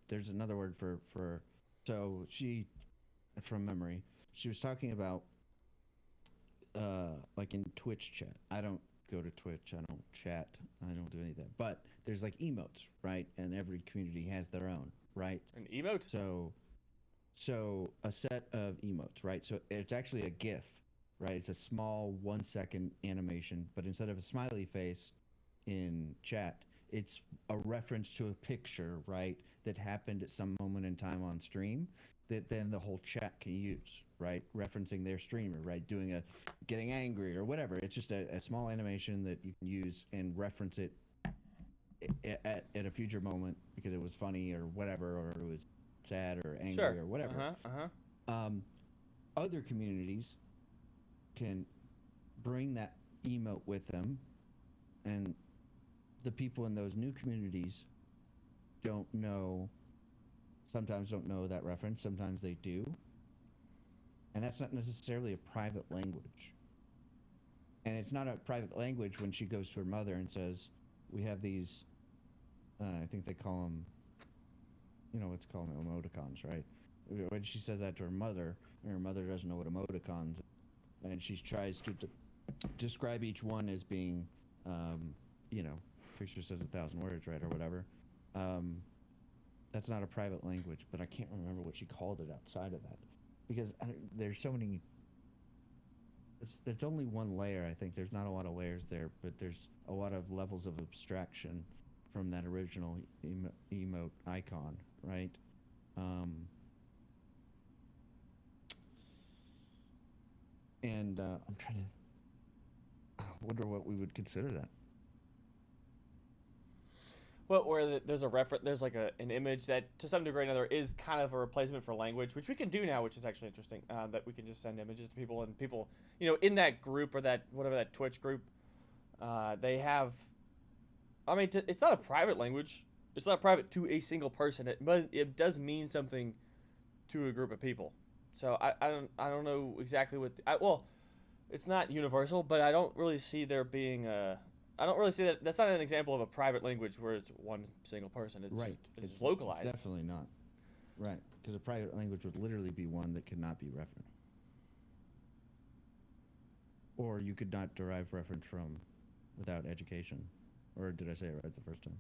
[SPEAKER 2] there's another word for so she, from memory, she was talking about like in Twitch chat. I don't go to Twitch. I don't chat. I don't do any of that. But there's like emotes, right? And every community has their own, right?
[SPEAKER 1] An emote?
[SPEAKER 2] So a set of emotes, right? So it's actually a GIF, right? It's a small 1 second animation, but instead of a smiley face in chat, it's a reference to a picture, right? That happened at some moment in time on stream that then the whole chat can use, right? Referencing their streamer, right? Getting angry or whatever. It's just a small animation that you can use and reference it at a future moment because it was funny or whatever, or it was sad or angry or whatever. Other communities can bring that emote with them, and the people in those new communities sometimes don't know that reference, sometimes they do. And that's not necessarily a private language. And it's not a private language when she goes to her mother and says, we have these, I think they call them, what's called emoticons, right? When she says that to her mother, and her mother doesn't know what emoticons are, and she tries to describe each one as being, Preacher says 1,000 words, right, or whatever. That's not a private language, but I can't remember what she called it outside of that. Because there's so many... It's only one layer, I think. There's not a lot of layers there, but there's a lot of levels of abstraction from that original emote icon, right? I'm trying to... I wonder what we would consider that.
[SPEAKER 1] Well, where there's like an image that to some degree or another is kind of a replacement for language, which we can do now, which is actually interesting. That we can just send images to people, and people, in that group or that whatever that Twitch group, they have. I mean, it's not a private language. It's not private to a single person. It does mean something to a group of people. So I don't know exactly what. Well, it's not universal, but I don't really see there being a. I don't really see that. That's not an example of a private language where it's one single person. It's
[SPEAKER 2] right.
[SPEAKER 1] It's localized.
[SPEAKER 2] Definitely not. Right. Because a private language would literally be one that could not be referenced. Or you could not derive reference from without education. Or did I say it right the first time?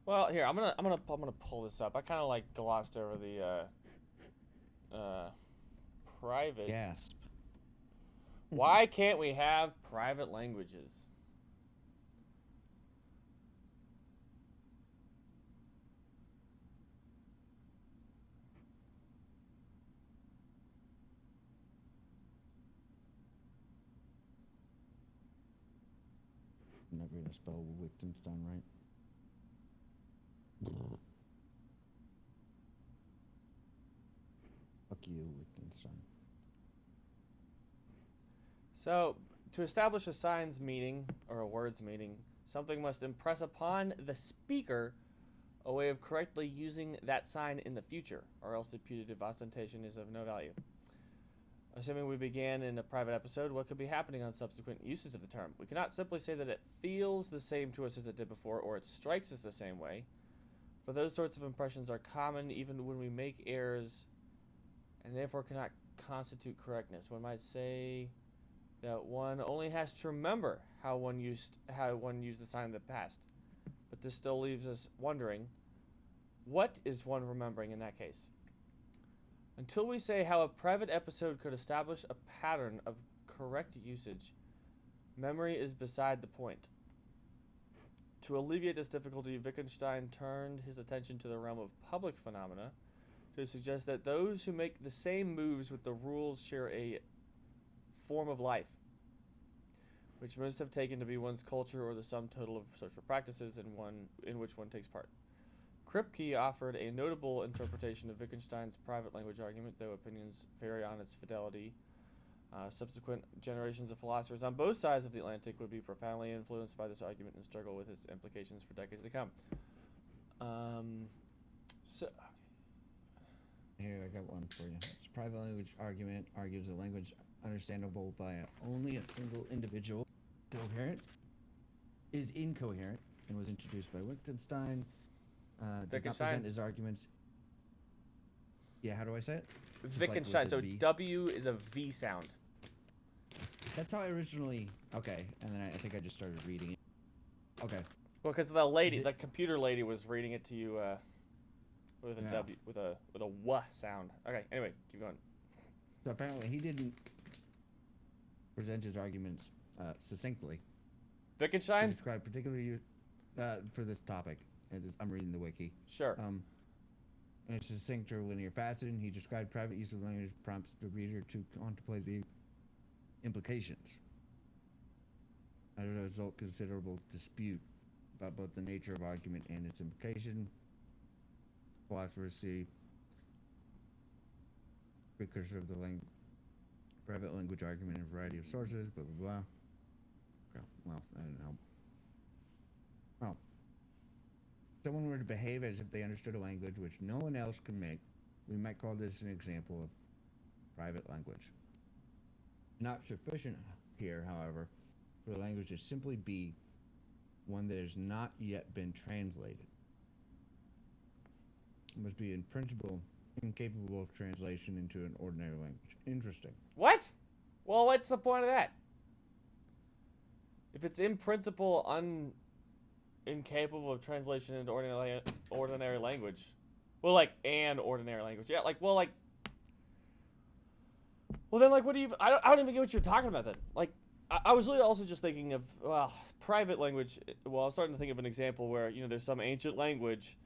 [SPEAKER 1] Well, here I'm gonna pull this up. I kind of like glossed over the private.
[SPEAKER 2] Gasp.
[SPEAKER 1] Why can't we have private languages?
[SPEAKER 2] I'm not going to spell Wittgenstein right. Fuck you, Wittgenstein.
[SPEAKER 1] So, to establish a sign's meaning, or a word's meaning, something must impress upon the speaker a way of correctly using that sign in the future, or else the putative ostentation is of no value. Assuming we began in a private episode, what could be happening on subsequent uses of the term? We cannot simply say that it feels the same to us as it did before, or it strikes us the same way. For those sorts of impressions are common even when we make errors, and therefore cannot constitute correctness. One might say that one only has to remember how one used the sign in the past, but this still leaves us wondering, what is one remembering in that case? Until we say how a private episode could establish a pattern of correct usage, memory is beside the point. To alleviate this difficulty, Wittgenstein turned his attention to the realm of public phenomena to suggest that those who make the same moves with the rules share a form of life, which most have taken to be one's culture or the sum total of social practices in which one takes part. Kripke offered a notable interpretation of Wittgenstein's private language argument, though opinions vary on its fidelity. Subsequent generations of philosophers on both sides of the Atlantic would be profoundly influenced by this argument and struggle with its implications for decades to come. Okay.
[SPEAKER 2] Here, I got one for you. This private language argument argues a language understandable by only a single individual is incoherent and was introduced by Wittgenstein. Does not present his arguments. Yeah, how do I say it?
[SPEAKER 1] Wittgenstein.
[SPEAKER 2] Like
[SPEAKER 1] so W is a V sound.
[SPEAKER 2] That's how I originally. Okay, and then I think I just started reading it. Okay.
[SPEAKER 1] Well, because the computer lady was reading it to you with a W, with a W sound. Okay. Anyway, keep going.
[SPEAKER 2] So apparently he didn't present his arguments succinctly.
[SPEAKER 1] Wittgenstein?
[SPEAKER 2] To describe particularly for this topic. I'm reading the wiki.
[SPEAKER 1] Sure.
[SPEAKER 2] In a succinct or linear fashion, he described private use of language prompts the reader to contemplate the implications. As a result, considerable dispute about both the nature of argument and its implication. Philosophers see precursor of the private language argument in a variety of sources, blah, blah, blah. Okay, well, I don't know. Well, if someone were to behave as if they understood a language which no one else could make, we might call this an example of private language. Not sufficient here, however, for the language to simply be one that has not yet been translated. It must be in principle incapable of translation into an ordinary language. Interesting.
[SPEAKER 1] What? Well, what's the point of that? If it's in principle incapable of translation into ordinary language, well, like an ordinary language, yeah, like, well, then, like, what do you? I don't even get what you're talking about then. Like, I was really also just thinking of private language. Well, I was starting to think of an example where there's some ancient language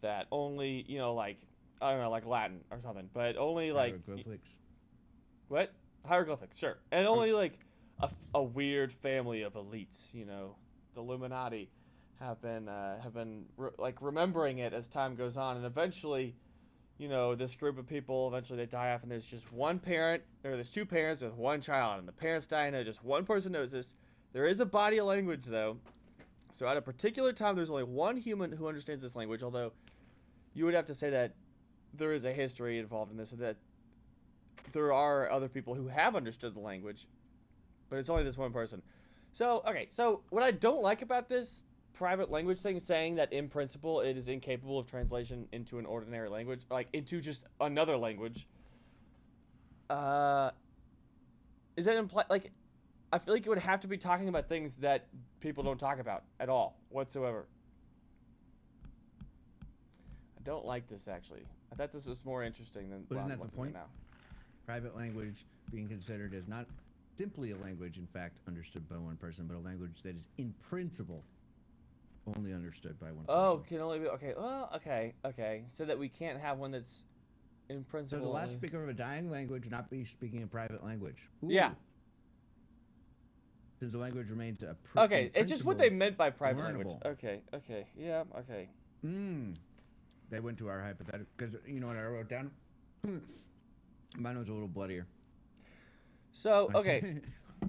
[SPEAKER 1] that only like I don't know, like Latin or something, but only like
[SPEAKER 2] hieroglyphics.
[SPEAKER 1] What? Hieroglyphics, sure, and only like a weird family of elites, the Illuminati, have been remembering it as time goes on, and eventually, this group of people eventually they die off, and there's just one parent, or there's two parents with one child, and the parents die, and just one person knows this. There is a body of language though, so at a particular time, there's only one human who understands this language. Although, you would have to say that there is a history involved in this, so that there are other people who have understood the language, but it's only this one person. So, okay, so what I don't like about this private language thing, saying that in principle it is incapable of translation into an ordinary language, like into just another language, is that like, I feel like it would have to be talking about things that people don't talk about at all whatsoever. I don't like this, actually. I thought this was more interesting than
[SPEAKER 2] But
[SPEAKER 1] what
[SPEAKER 2] isn't
[SPEAKER 1] I'm
[SPEAKER 2] that the
[SPEAKER 1] looking
[SPEAKER 2] point?
[SPEAKER 1] at now.
[SPEAKER 2] Private language being considered as not simply a language, in fact, understood by one person, but a language that is in principle only understood by one person.
[SPEAKER 1] Oh, can only be, okay, well, okay. So that we can't have one that's in
[SPEAKER 2] So
[SPEAKER 1] principle.
[SPEAKER 2] the last speaker of a dying language not be speaking a private language. Ooh.
[SPEAKER 1] Yeah.
[SPEAKER 2] Since the language remains a
[SPEAKER 1] Okay, it's just what they meant by private language.
[SPEAKER 2] learnable.
[SPEAKER 1] Okay, yeah, okay.
[SPEAKER 2] They went to our hypothetical, because you know what I wrote down? Mine was a little bloodier.
[SPEAKER 1] So, okay,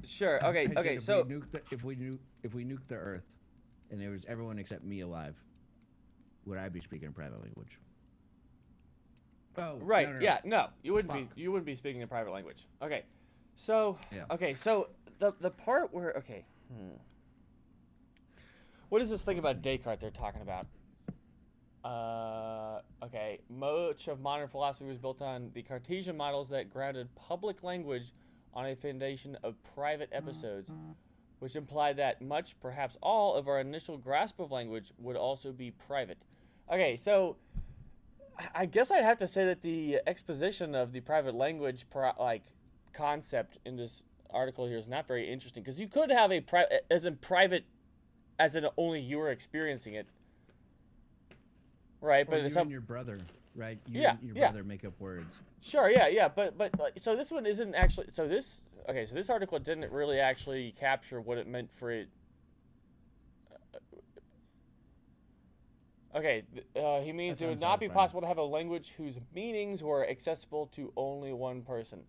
[SPEAKER 1] sure,
[SPEAKER 2] I said
[SPEAKER 1] okay, so...
[SPEAKER 2] if we nuked the Earth, and there was everyone except me alive, would I be speaking a private language? Oh,
[SPEAKER 1] Right,
[SPEAKER 2] no.
[SPEAKER 1] yeah, no, you wouldn't
[SPEAKER 2] Fuck.
[SPEAKER 1] be, speaking a private language. Okay, so,
[SPEAKER 2] Yeah.
[SPEAKER 1] okay, so the part where, okay, what is this thing about Descartes they're talking about? Okay, much of modern philosophy was built on the Cartesian models that grounded public language on a foundation of private episodes, which implied that much, perhaps all, of our initial grasp of language would also be private. Okay, so I guess I'd have to say that the exposition of the private language concept in this article here is not very interesting, because you could have a private as in only you are experiencing it. Right,
[SPEAKER 2] Or
[SPEAKER 1] but
[SPEAKER 2] you
[SPEAKER 1] it's
[SPEAKER 2] and your brother, right? You
[SPEAKER 1] Yeah,
[SPEAKER 2] and your
[SPEAKER 1] yeah.
[SPEAKER 2] brother make up words.
[SPEAKER 1] Sure, yeah, but like, so this one isn't actually, so this article didn't really actually capture what it meant for it. Okay, he means
[SPEAKER 2] That
[SPEAKER 1] it would
[SPEAKER 2] sounds
[SPEAKER 1] not be
[SPEAKER 2] fine.
[SPEAKER 1] possible to have a language whose meanings were accessible to only one person.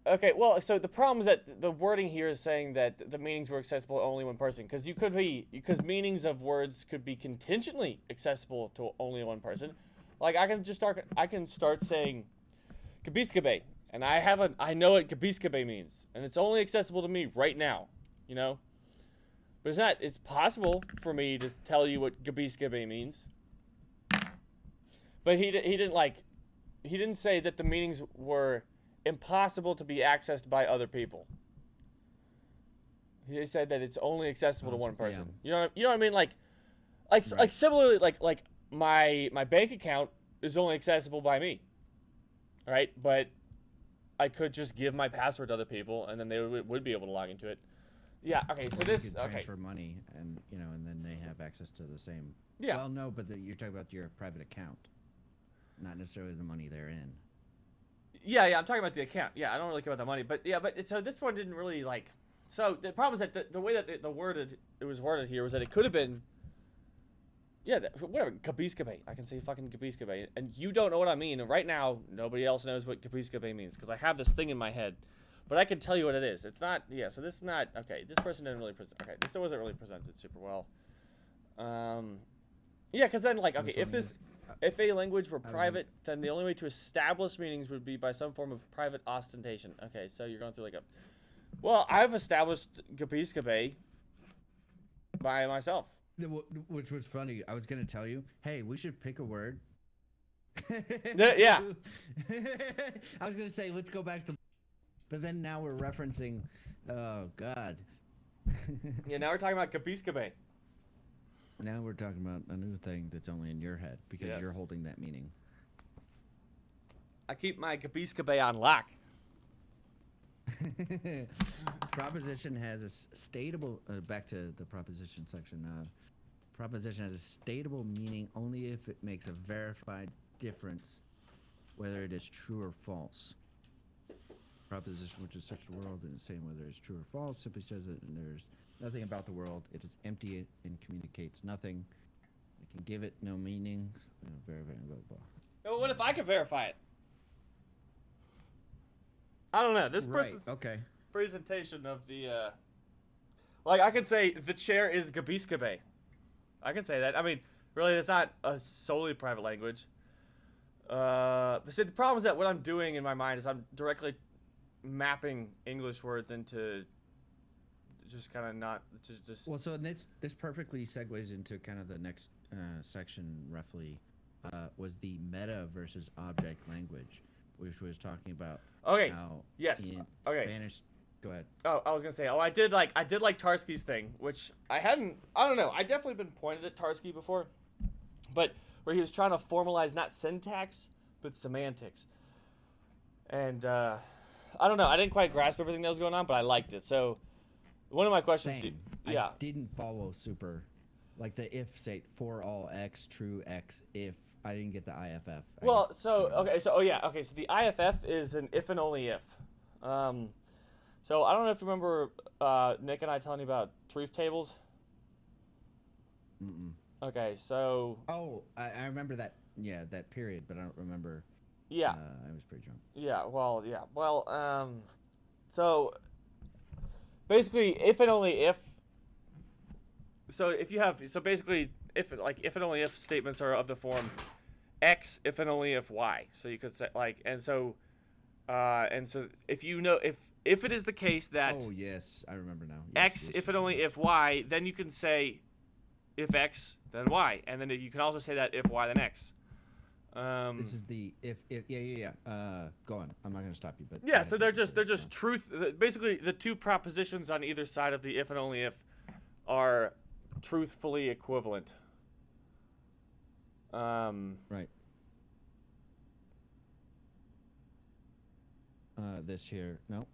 [SPEAKER 1] Okay, well, so the problem is that the wording here is saying that the meanings were accessible to only one person, because meanings of words could be contingently accessible to only one person. Like I can start saying kabiskabe, and I know what kabiskabe means, and it's only accessible to me right now, But it's not. It's possible for me to tell you what kabiskabe means. But he didn't say that the meanings were impossible to be accessed by other people. He said that it's only accessible to one person.
[SPEAKER 2] Yeah.
[SPEAKER 1] You know what I mean? Like similarly, like my bank account is only accessible by me. Right? But I could just give my password to other people, and then they would be able to log into it. Yeah. Okay. So
[SPEAKER 2] Or
[SPEAKER 1] this.
[SPEAKER 2] you could
[SPEAKER 1] Okay.
[SPEAKER 2] transfer money, and and then they have access to the same.
[SPEAKER 1] Yeah.
[SPEAKER 2] Well, no, but you're talking about your private account. not necessarily the money they're in.
[SPEAKER 1] Yeah, I'm talking about the account. Yeah, I don't really care about the money, but so this one didn't really like. So the problem is that the way that it was worded here was that it could have been. Yeah, whatever, Gabiskabe. I can say fucking Gabiskabe, and you don't know what I mean. And right now, nobody else knows what Gabiskabe means because I have this thing in my head, but I can tell you what it is. It's not. Yeah, so this is not okay. This person didn't really present. Okay, this wasn't really presented super well. Yeah, because then like okay, if a language were private, then the only way to establish meanings would be by some form of private ostentation. Okay, so you're going through like a. Well, I've established Gabiskabe by myself.
[SPEAKER 2] Which was funny. I was going to tell you, hey, we should pick a word.
[SPEAKER 1] Yeah.
[SPEAKER 2] I was going to say, let's go back to... But then now we're referencing... Oh, God.
[SPEAKER 1] Yeah, now we're talking about Gabiskabe.
[SPEAKER 2] Now we're talking about a new thing that's only in your head because you're holding that meaning.
[SPEAKER 1] I keep my Gabiskabe on lock.
[SPEAKER 2] Proposition has a statable... back to the proposition section. Proposition has a statable meaning only if it makes a verified difference, whether it is true or false. Proposition which is such a world and saying whether it's true or false simply says that there's nothing about the world. It is empty and communicates nothing. It can give it no meaning. Blah, blah, blah.
[SPEAKER 1] Well, what if I could verify it? I don't know. This person's presentation of the like I could say the chair is Gabiskabe. I can say that. I mean, really, it's not a solely private language. But see, the problem is that what I'm doing in my mind is I'm directly mapping English words into just kind of not just.
[SPEAKER 2] Well, so this perfectly segues into kind of the next section. Roughly, was the meta versus object language, which was talking about.
[SPEAKER 1] Okay.
[SPEAKER 2] How
[SPEAKER 1] yes.
[SPEAKER 2] In Spanish. Go ahead.
[SPEAKER 1] Oh, I was gonna say. Oh, I did like Tarski's thing, which I hadn't. I don't know. I definitely been pointed at Tarski before, but where he was trying to formalize not syntax but semantics, and I don't know. I didn't quite grasp everything that was going on, but I liked it. So one of my questions.
[SPEAKER 2] Same.
[SPEAKER 1] Yeah.
[SPEAKER 2] I didn't follow super, like the if state for all x true x if. I didn't get the IFF.
[SPEAKER 1] Well, so okay. So So the IFF is an if and only if. So I don't know if you remember Nick and I telling you about truth tables.
[SPEAKER 2] Mm-mm.
[SPEAKER 1] Okay, so.
[SPEAKER 2] Oh, I remember that. Yeah, that period, but I don't remember.
[SPEAKER 1] Yeah.
[SPEAKER 2] I was pretty drunk.
[SPEAKER 1] Yeah. Well. Yeah. Well. So. Basically, if and only if. So if you have basically if and only if statements are of the form X if and only if Y. So you could say and so if you know if it is the case that
[SPEAKER 2] oh yes I remember now yes,
[SPEAKER 1] X if and only if Y, then you can say if X then Y, and then you can also say that if Y then X.
[SPEAKER 2] This is the if yeah. Go on. I'm not gonna stop you, but
[SPEAKER 1] yeah. So they're just truth. Basically, the two propositions on either side of the if and only if are truthfully equivalent.
[SPEAKER 2] Right. This here, no.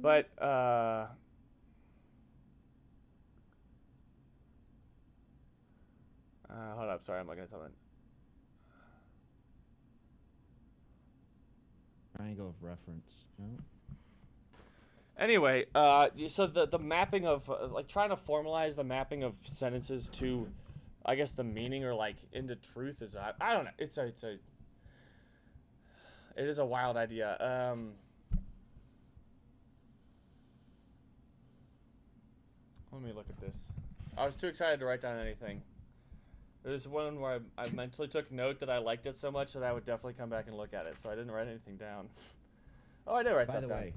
[SPEAKER 1] But hold up, sorry, I'm looking at something.
[SPEAKER 2] Triangle of reference, no.
[SPEAKER 1] Anyway, so the mapping of like trying to formalize the mapping of sentences to, I guess, the meaning or like into truth is I don't know. It is a wild idea. Let me look at this. I was too excited to write down anything. There's one where I mentally took note that I liked it so much that I would definitely come back and look at it, so I didn't write anything down. Oh, I did write stuff down. By the way,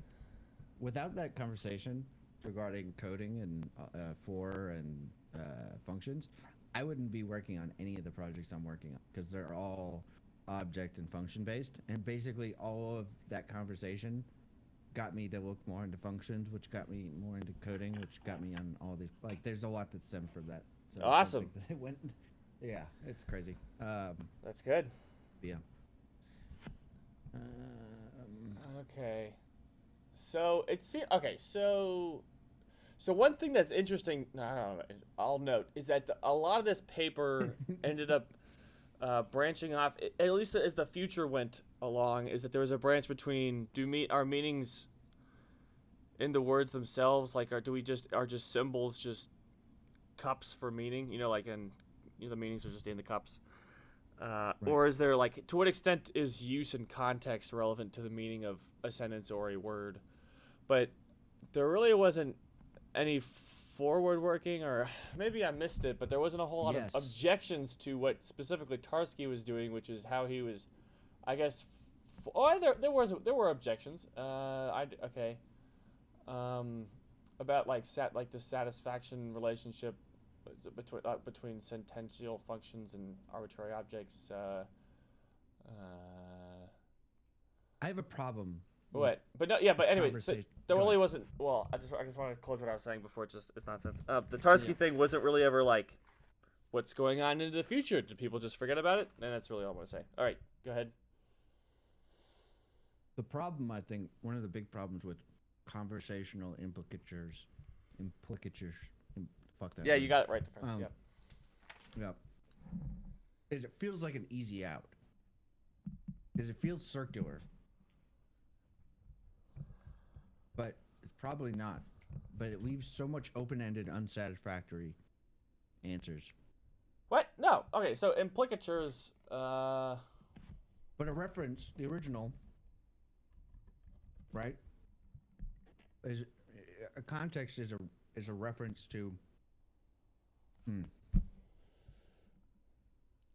[SPEAKER 2] without that conversation regarding coding and for and functions, I wouldn't be working on any of the projects I'm working on because they're all object and function based, and basically all of that conversation got me to look more into functions, which got me more into coding, which got me on all these there's a lot that stemmed from that. So
[SPEAKER 1] awesome.
[SPEAKER 2] It went, yeah, it's crazy.
[SPEAKER 1] That's good.
[SPEAKER 2] Yeah.
[SPEAKER 1] Okay. So so one thing that's interesting, no, I don't know, I'll note is that a lot of this paper ended up branching off, at least as the future went along, is that there was a branch between our meanings in the words themselves, like are just symbols just cups for meaning, like, and the meanings are just in the cups,
[SPEAKER 2] Right.
[SPEAKER 1] or is there, like, to what extent is use and context relevant to the meaning of a sentence or a word? But there really wasn't any forward working, or maybe I missed it, but there wasn't a whole lot
[SPEAKER 2] Yes.
[SPEAKER 1] of objections to what specifically Tarski was doing, which is how he was, I guess. There were objections. Okay. About like the satisfaction relationship between sentential functions and arbitrary objects.
[SPEAKER 2] I have a problem.
[SPEAKER 1] What? But no, yeah. But anyway, so
[SPEAKER 2] Conversation.
[SPEAKER 1] there
[SPEAKER 2] Go
[SPEAKER 1] really
[SPEAKER 2] ahead.
[SPEAKER 1] wasn't. Well, I just want to close what I was saying before it's nonsense. The Tarski thing wasn't really ever like, what's going on into the future? Did people just forget about it? And that's really all I want to say. All right, go ahead.
[SPEAKER 2] The problem, I think, one of the big problems with conversational implicatures, fuck that.
[SPEAKER 1] Yeah,
[SPEAKER 2] word.
[SPEAKER 1] you got it right the first time.
[SPEAKER 2] Yeah. Is it feels like an easy out. Is it feels circular. But it's probably not. But it leaves so much open-ended, unsatisfactory answers.
[SPEAKER 1] What? No. Okay, so implicatures.
[SPEAKER 2] But a reference, the original, right? Is a context is a reference to.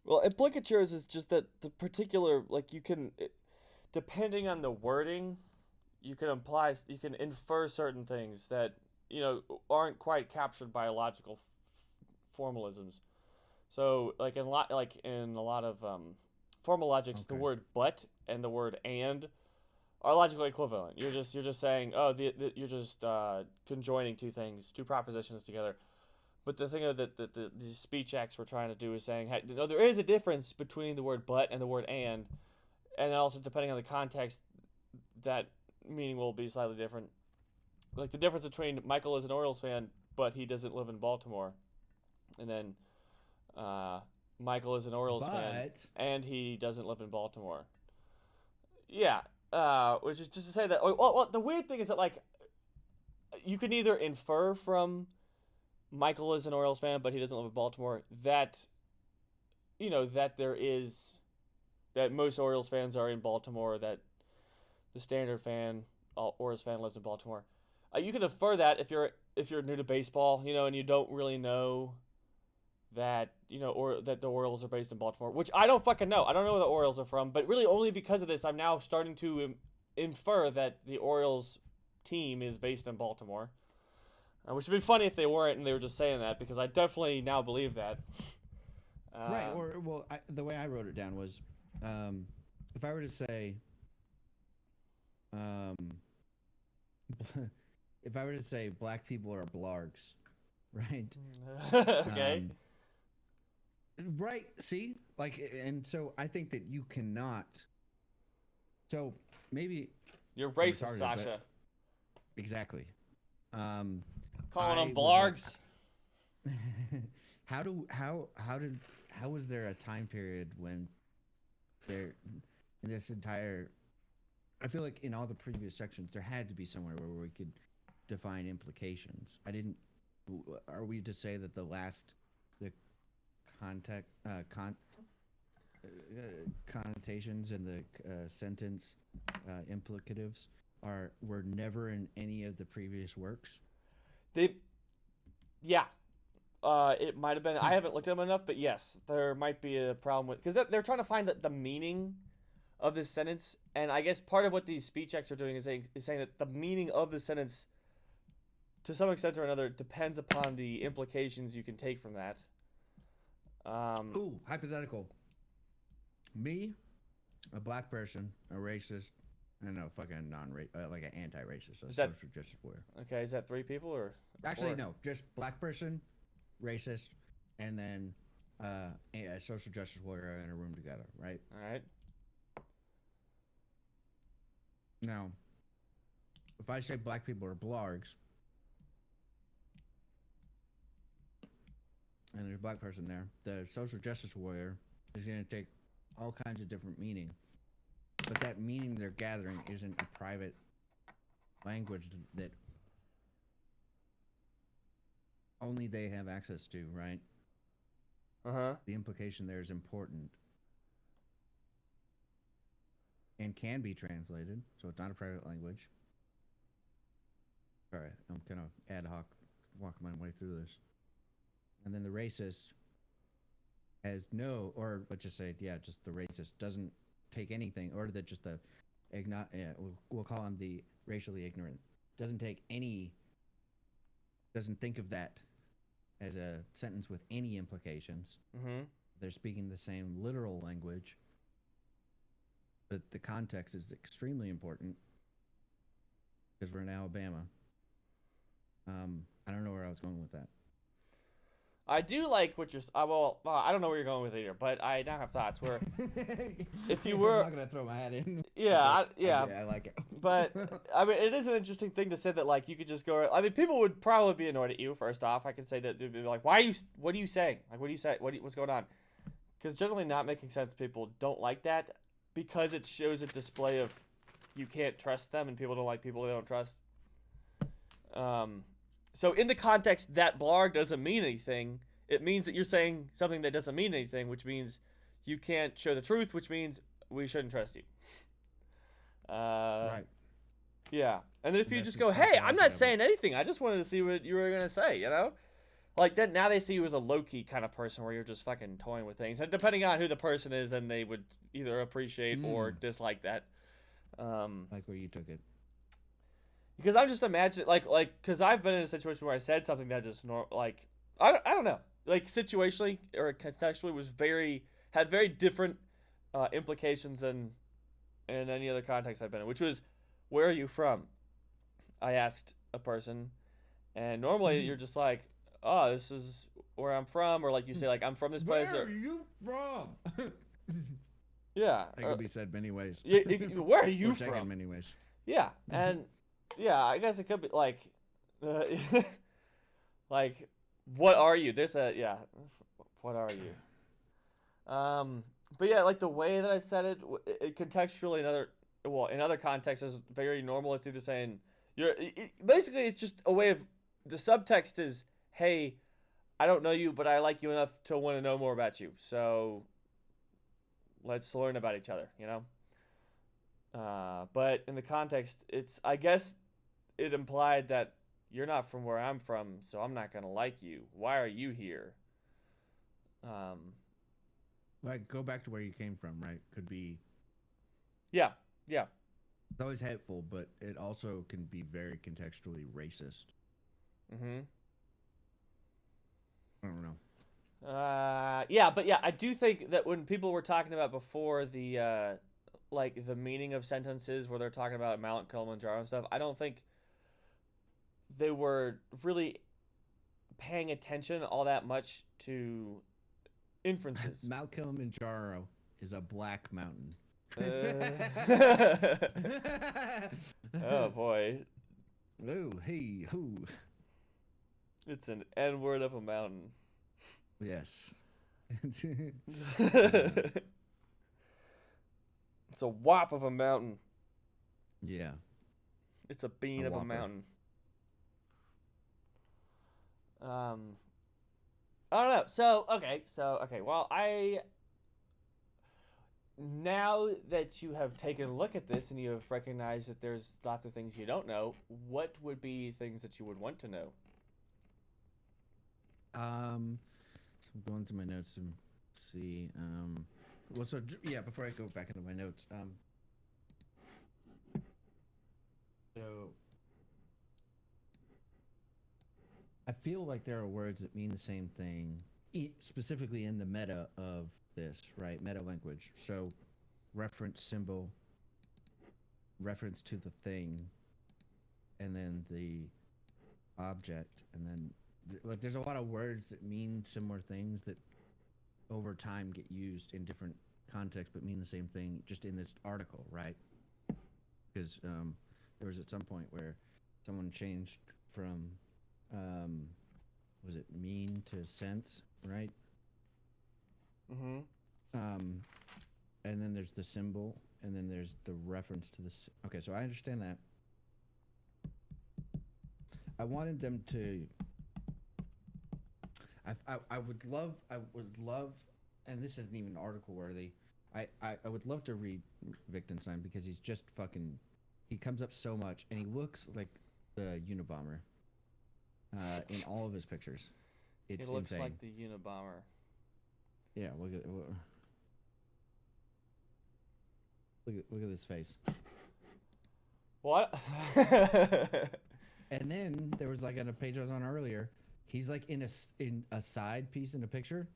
[SPEAKER 1] Well, implicatures is just that the particular, like, depending on the wording, you can infer certain things that aren't quite captured by logical formalisms. So, like in a lot of formal logics, the
[SPEAKER 2] Okay.
[SPEAKER 1] word "but" and the word "and" are logically equivalent. You're just saying, you're just conjoining two propositions together. But the thing that these speech acts we're trying to do is saying, hey, there is a difference between the word "but" and the word "and," and also depending on the context, that meaning will be slightly different. Like the difference between Michael is an Orioles fan, but he doesn't live in Baltimore, and then Michael is an Orioles fan, and he doesn't live in Baltimore. Yeah, which is just to say that. Well, the weird thing is that, like, you can either infer from Michael is an Orioles fan, but he doesn't live in Baltimore, that that most Orioles fans are in Baltimore, that the standard fan, Orioles fan, lives in Baltimore. You can infer that if you're new to baseball, and you don't really know that or that the Orioles are based in Baltimore, which I don't fucking know. I don't know where the Orioles are from, but really only because of this, I'm now starting to infer that the Orioles team is based in Baltimore. Which would be funny if they weren't and they were just saying that, because I definitely now believe that.
[SPEAKER 2] Right. The way I wrote it down was, if I were to say, if I were to say black people are blargs, right?
[SPEAKER 1] Okay.
[SPEAKER 2] Right. See, and so I think that you cannot. So maybe
[SPEAKER 1] You're racist,
[SPEAKER 2] retarded,
[SPEAKER 1] Sasha.
[SPEAKER 2] Exactly.
[SPEAKER 1] Calling them blargs.
[SPEAKER 2] How was there a time period when there in this entire? I feel like in all the previous sections there had to be somewhere where we could define implications. Are we to say that the connotations and the sentence implicatives were never in any of the previous works?
[SPEAKER 1] Yeah. It might have been. I haven't looked at them enough, but yes, there might be a problem with, because they're trying to find the meaning of this sentence, and I guess part of what these speech acts are doing is saying that the meaning of the sentence, to some extent or another, depends upon the implications you can take from that.
[SPEAKER 2] Ooh, hypothetical. Me, a black person, a racist, fucking like an anti-racist, a social justice warrior.
[SPEAKER 1] Okay, is that 3 people or?
[SPEAKER 2] Actually,
[SPEAKER 1] 4?
[SPEAKER 2] no, just black person, racist, and then a social justice warrior in a room together, right?
[SPEAKER 1] All right.
[SPEAKER 2] Now, if I say black people are blargs, and there's a black person there, the social justice warrior is going to take all kinds of different meaning. But that meaning they're gathering isn't a private language that only they have access to, right?
[SPEAKER 1] Uh-huh.
[SPEAKER 2] The implication there is important and can be translated, so it's not a private language. All right, I'm kind of ad hoc walking my way through this. And then the racist has no, or let's just say, yeah, just the racist doesn't take anything, or that just the, we'll call him the racially ignorant, doesn't think of that as a sentence with any implications.
[SPEAKER 1] Mm-hmm.
[SPEAKER 2] They're speaking the same literal language, but the context is extremely important because we're in Alabama. I don't know where I was going with that.
[SPEAKER 1] I do like what you're. Well, I don't know where you're going with it either, but I now have thoughts where, if you were,
[SPEAKER 2] I'm not gonna throw my hat in.
[SPEAKER 1] Yeah,
[SPEAKER 2] yeah, I like it.
[SPEAKER 1] But I mean, it is an interesting thing to say that like you could just go. I mean, people would probably be annoyed at you. First off, I could say that they'd be like, "Why are you? What are you saying? Like, what do you say? What's going on?" Because generally, not making sense. People don't like that because it shows a display of you can't trust them, and people don't like people they don't trust. So in the context that blarg doesn't mean anything, it means that you're saying something that doesn't mean anything, which means you can't show the truth, which means we shouldn't trust you.
[SPEAKER 2] Right.
[SPEAKER 1] Yeah. And then if
[SPEAKER 2] And
[SPEAKER 1] you
[SPEAKER 2] that's
[SPEAKER 1] just
[SPEAKER 2] the
[SPEAKER 1] go, hey, I'm not
[SPEAKER 2] psychology of
[SPEAKER 1] saying anything. I just wanted to see what you were going to say, you know? Like, then now they see you as a low-key kind of person where you're just fucking toying with things. And depending on who the person is, then they would either appreciate or dislike that.
[SPEAKER 2] Like where you took it.
[SPEAKER 1] Because I'm just imagining, because I've been in a situation where I said something that just, I don't know. Like, situationally or contextually had very different implications than in any other context I've been in, which was, where are you from? I asked a person, and normally you're just like, oh, this is where I'm from, or like you say, like, I'm from this place.
[SPEAKER 2] Where are you from?
[SPEAKER 1] Yeah.
[SPEAKER 2] It could be said many ways.
[SPEAKER 1] Yeah, where are you
[SPEAKER 2] or taken
[SPEAKER 1] from?
[SPEAKER 2] many ways.
[SPEAKER 1] Yeah, and yeah, I guess it could be like, like, what are you? Yeah, what are you? But yeah, like the way that I said it contextually in other contexts is very normal. It's either saying basically it's just a way of, the subtext is, hey, I don't know you, but I like you enough to want to know more about you. So let's learn about each other, you know? But in the context, I guess it implied that you're not from where I'm from, so I'm not going to like you. Why are you here?
[SPEAKER 2] Like, go back to where you came from, right? Could be.
[SPEAKER 1] Yeah.
[SPEAKER 2] It's always hateful, but it also can be very contextually racist.
[SPEAKER 1] Mm-hmm.
[SPEAKER 2] I don't know.
[SPEAKER 1] But I do think that when people were talking about before the meaning of sentences where they're talking about Mount Kilimanjaro and stuff, I don't think they were really paying attention all that much to inferences.
[SPEAKER 2] Mount Kilimanjaro is a black mountain.
[SPEAKER 1] Oh boy.
[SPEAKER 2] Oh, hey, who?
[SPEAKER 1] It's an N-word of a mountain.
[SPEAKER 2] Yes.
[SPEAKER 1] It's a whop of a mountain.
[SPEAKER 2] Yeah.
[SPEAKER 1] It's a bean of a mountain. I don't know. So, okay. Well, now that you have taken a look at this and you have recognized that there's lots of things you don't know, what would be things that you would want to know?
[SPEAKER 2] So I'm going through my notes and see. Before I go back into my notes, so I feel like there are words that mean the same thing, specifically in the meta of this, right? Meta language. So, reference symbol, reference to the thing, and then the object, and then there's a lot of words that mean similar things that over time get used in different contexts but mean the same thing just in this article, right? Because there was at some point where someone changed from was it mean to sense, right?
[SPEAKER 1] Mm-hmm.
[SPEAKER 2] And then there's the symbol, and then there's the reference to this. Okay, so I understand that. I wanted them to. I would love, and this isn't even article worthy. I would love to read Wittgenstein because he's just fucking. He comes up so much, and he looks like the Unabomber. In all of his pictures, it's
[SPEAKER 1] He looks
[SPEAKER 2] insane.
[SPEAKER 1] like the Unabomber.
[SPEAKER 2] Yeah, look at this face.
[SPEAKER 1] What?
[SPEAKER 2] And then there was like on a page I was on earlier, he's like in a side piece in a picture,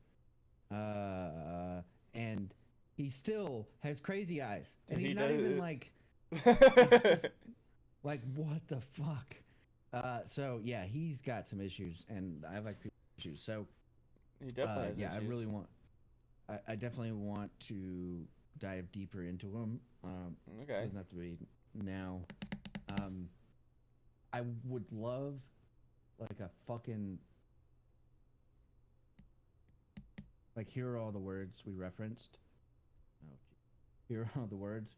[SPEAKER 2] and he still has crazy eyes, and he's not even like, just, like what the fuck. So yeah, he's got some issues, and I like people with issues. So
[SPEAKER 1] He definitely has
[SPEAKER 2] yeah,
[SPEAKER 1] issues.
[SPEAKER 2] I really want. I definitely want to dive deeper into him.
[SPEAKER 1] Okay.
[SPEAKER 2] Doesn't have to be now. I would love like a fucking like here are all the words we referenced. Oh, here are all the words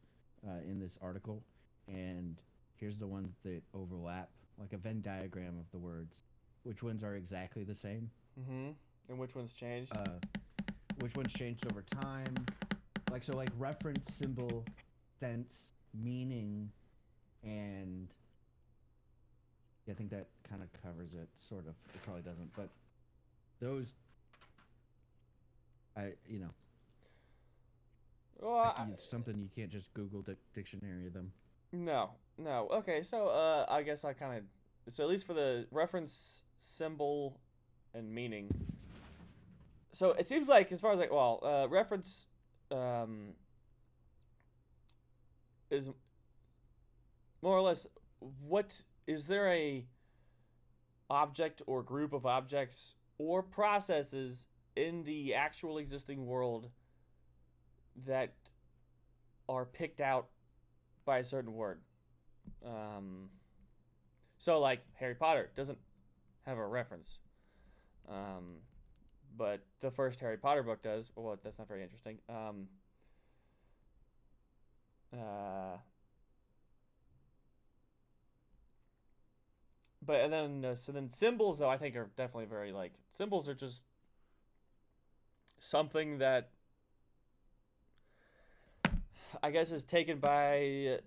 [SPEAKER 2] in this article, and here's the ones that overlap, like a Venn diagram of the words. Which ones are exactly the same?
[SPEAKER 1] Mm-hmm. And which one's changed?
[SPEAKER 2] Which one's changed over time? Like so, like reference, symbol, sense, meaning, and yeah, I think that kind of covers it. Sort of. It probably doesn't, but those,
[SPEAKER 1] Well,
[SPEAKER 2] it's something you can't just Google dictionary them.
[SPEAKER 1] No. Okay, so I guess I kind of, so at least for the reference, symbol, and meaning. So it seems like as far as like, well, reference is more or less what is there a object or group of objects or processes in the actual existing world that are picked out by a certain word. So like Harry Potter doesn't have a reference, but the first Harry Potter book does. Well, that's not very interesting. But and then so then symbols though I think are definitely very like symbols are just something that I guess is taken by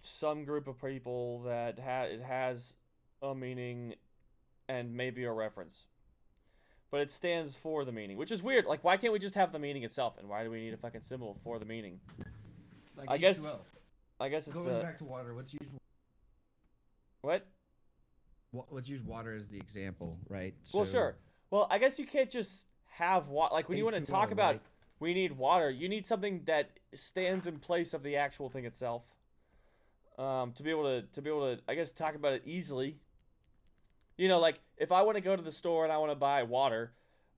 [SPEAKER 1] some group of people that it has a meaning and maybe a reference, but it stands for the meaning, which is weird. Like, why can't we just have the meaning itself, and why do we need a fucking symbol for the meaning?
[SPEAKER 2] Like
[SPEAKER 1] I guess it's
[SPEAKER 2] going back to water. Let's use
[SPEAKER 1] what?
[SPEAKER 2] Let's use water as the example, right?
[SPEAKER 1] Well, sure. Well, I guess you can't just have water. Like when you want to talk about
[SPEAKER 2] right?
[SPEAKER 1] we need water, you need something that stands in place of the actual thing itself. To be able to, I guess, talk about it easily. You know, like if I want to go to the store and I want to buy water,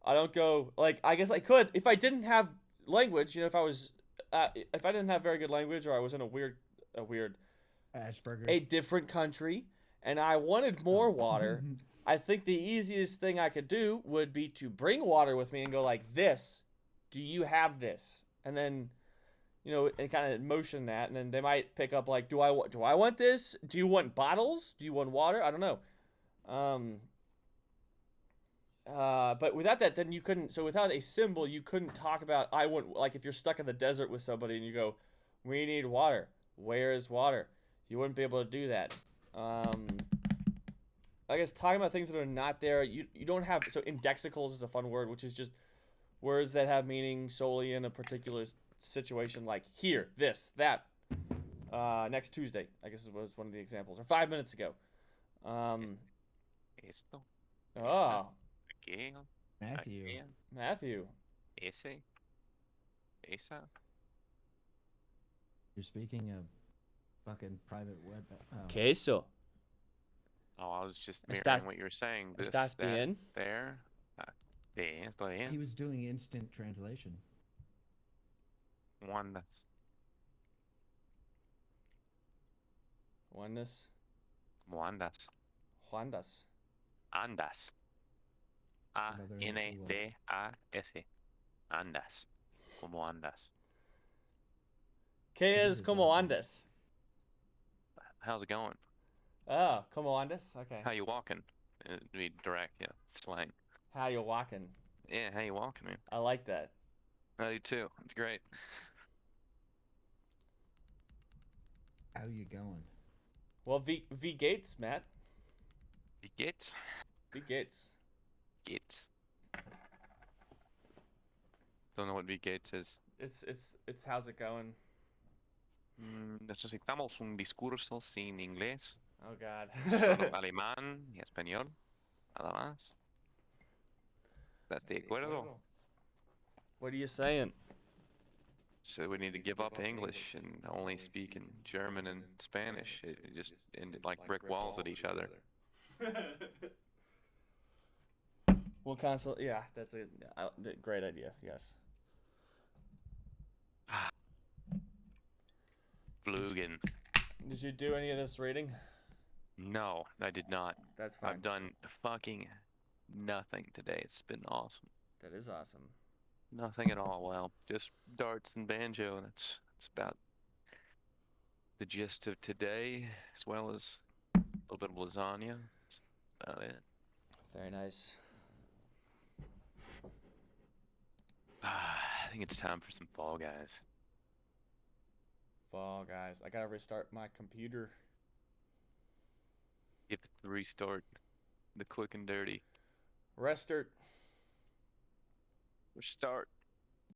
[SPEAKER 1] I don't go like I guess I could if I didn't have language. You know, if I didn't have very good language or I was in a weird
[SPEAKER 2] Asperger's.
[SPEAKER 1] a different country and I wanted more water, I think the easiest thing I could do would be to bring water with me and go like this. Do you have this? And then, you know, and kind of motion that, and then they might pick up like, do I want this? Do you want bottles? Do you want water? I don't know. But without that, then you couldn't. So without a symbol, you couldn't talk about. I want like if you're stuck in the desert with somebody and you go, we need water. Where is water? You wouldn't be able to do that. I guess talking about things that are not there, you don't have. So indexicals is a fun word, which is just words that have meaning solely in a particular situation, like here, this, that. Next Tuesday, I guess was one of the examples, or 5 minutes ago.
[SPEAKER 5] Esto.
[SPEAKER 1] Oh,
[SPEAKER 5] Aquí.
[SPEAKER 2] Matthew.
[SPEAKER 5] Aquí.
[SPEAKER 1] Matthew.
[SPEAKER 5] Ese. Esa.
[SPEAKER 2] You're speaking of fucking private web.
[SPEAKER 1] Queso.
[SPEAKER 5] Oh, I was just
[SPEAKER 1] Estás-
[SPEAKER 5] mirroring what you were saying. This,
[SPEAKER 1] ¿Estás
[SPEAKER 5] that,
[SPEAKER 1] bien?
[SPEAKER 5] there. Bien, estoy
[SPEAKER 2] He
[SPEAKER 5] bien.
[SPEAKER 2] was doing instant translation.
[SPEAKER 5] Juandas.
[SPEAKER 1] Oneness.
[SPEAKER 5] Juandas.
[SPEAKER 1] Juandas.
[SPEAKER 5] Andas.
[SPEAKER 2] Another
[SPEAKER 5] A-N-D-A-S. Andas. ¿Cómo andas?
[SPEAKER 1] ¿Qué es
[SPEAKER 2] his
[SPEAKER 1] como
[SPEAKER 2] last name.
[SPEAKER 1] andas?
[SPEAKER 5] How's it going?
[SPEAKER 1] Oh, como andas? Okay.
[SPEAKER 5] How you walking? To be direct, yeah, slang.
[SPEAKER 1] How you walking?
[SPEAKER 5] Yeah, how you walking, man?
[SPEAKER 1] I like that.
[SPEAKER 5] I do too. It's great.
[SPEAKER 2] How you going?
[SPEAKER 1] Well, V Gates, Matt.
[SPEAKER 5] Wie geht's?
[SPEAKER 1] V Gates.
[SPEAKER 5] Geht's. Don't know what wie geht's is.
[SPEAKER 1] It's how's it going?
[SPEAKER 5] Necesitamos un discurso sin inglés,
[SPEAKER 1] Oh God.
[SPEAKER 5] solo alemán y español. Nada más. That's the acuerdo.
[SPEAKER 1] What are you saying?
[SPEAKER 5] So we need to give up English and only speak in German and Spanish. It just ended like brick walls at each other.
[SPEAKER 1] We'll constantly. Yeah, that's a great idea. Yes.
[SPEAKER 5] Flugen.
[SPEAKER 1] Did you do any of this reading?
[SPEAKER 5] No, I did not.
[SPEAKER 1] That's fine.
[SPEAKER 5] I've done fucking nothing today. It's been awesome.
[SPEAKER 1] That is awesome.
[SPEAKER 5] Nothing at all. Well, just darts and banjo. That's about the gist of today, as well as a little bit of lasagna. That's about it.
[SPEAKER 1] Very nice.
[SPEAKER 5] I think it's time for some Fall Guys.
[SPEAKER 1] Fall Guys. I gotta restart my computer.
[SPEAKER 5] Give it the restart, the quick and dirty.
[SPEAKER 1] Restart.
[SPEAKER 5] Restart.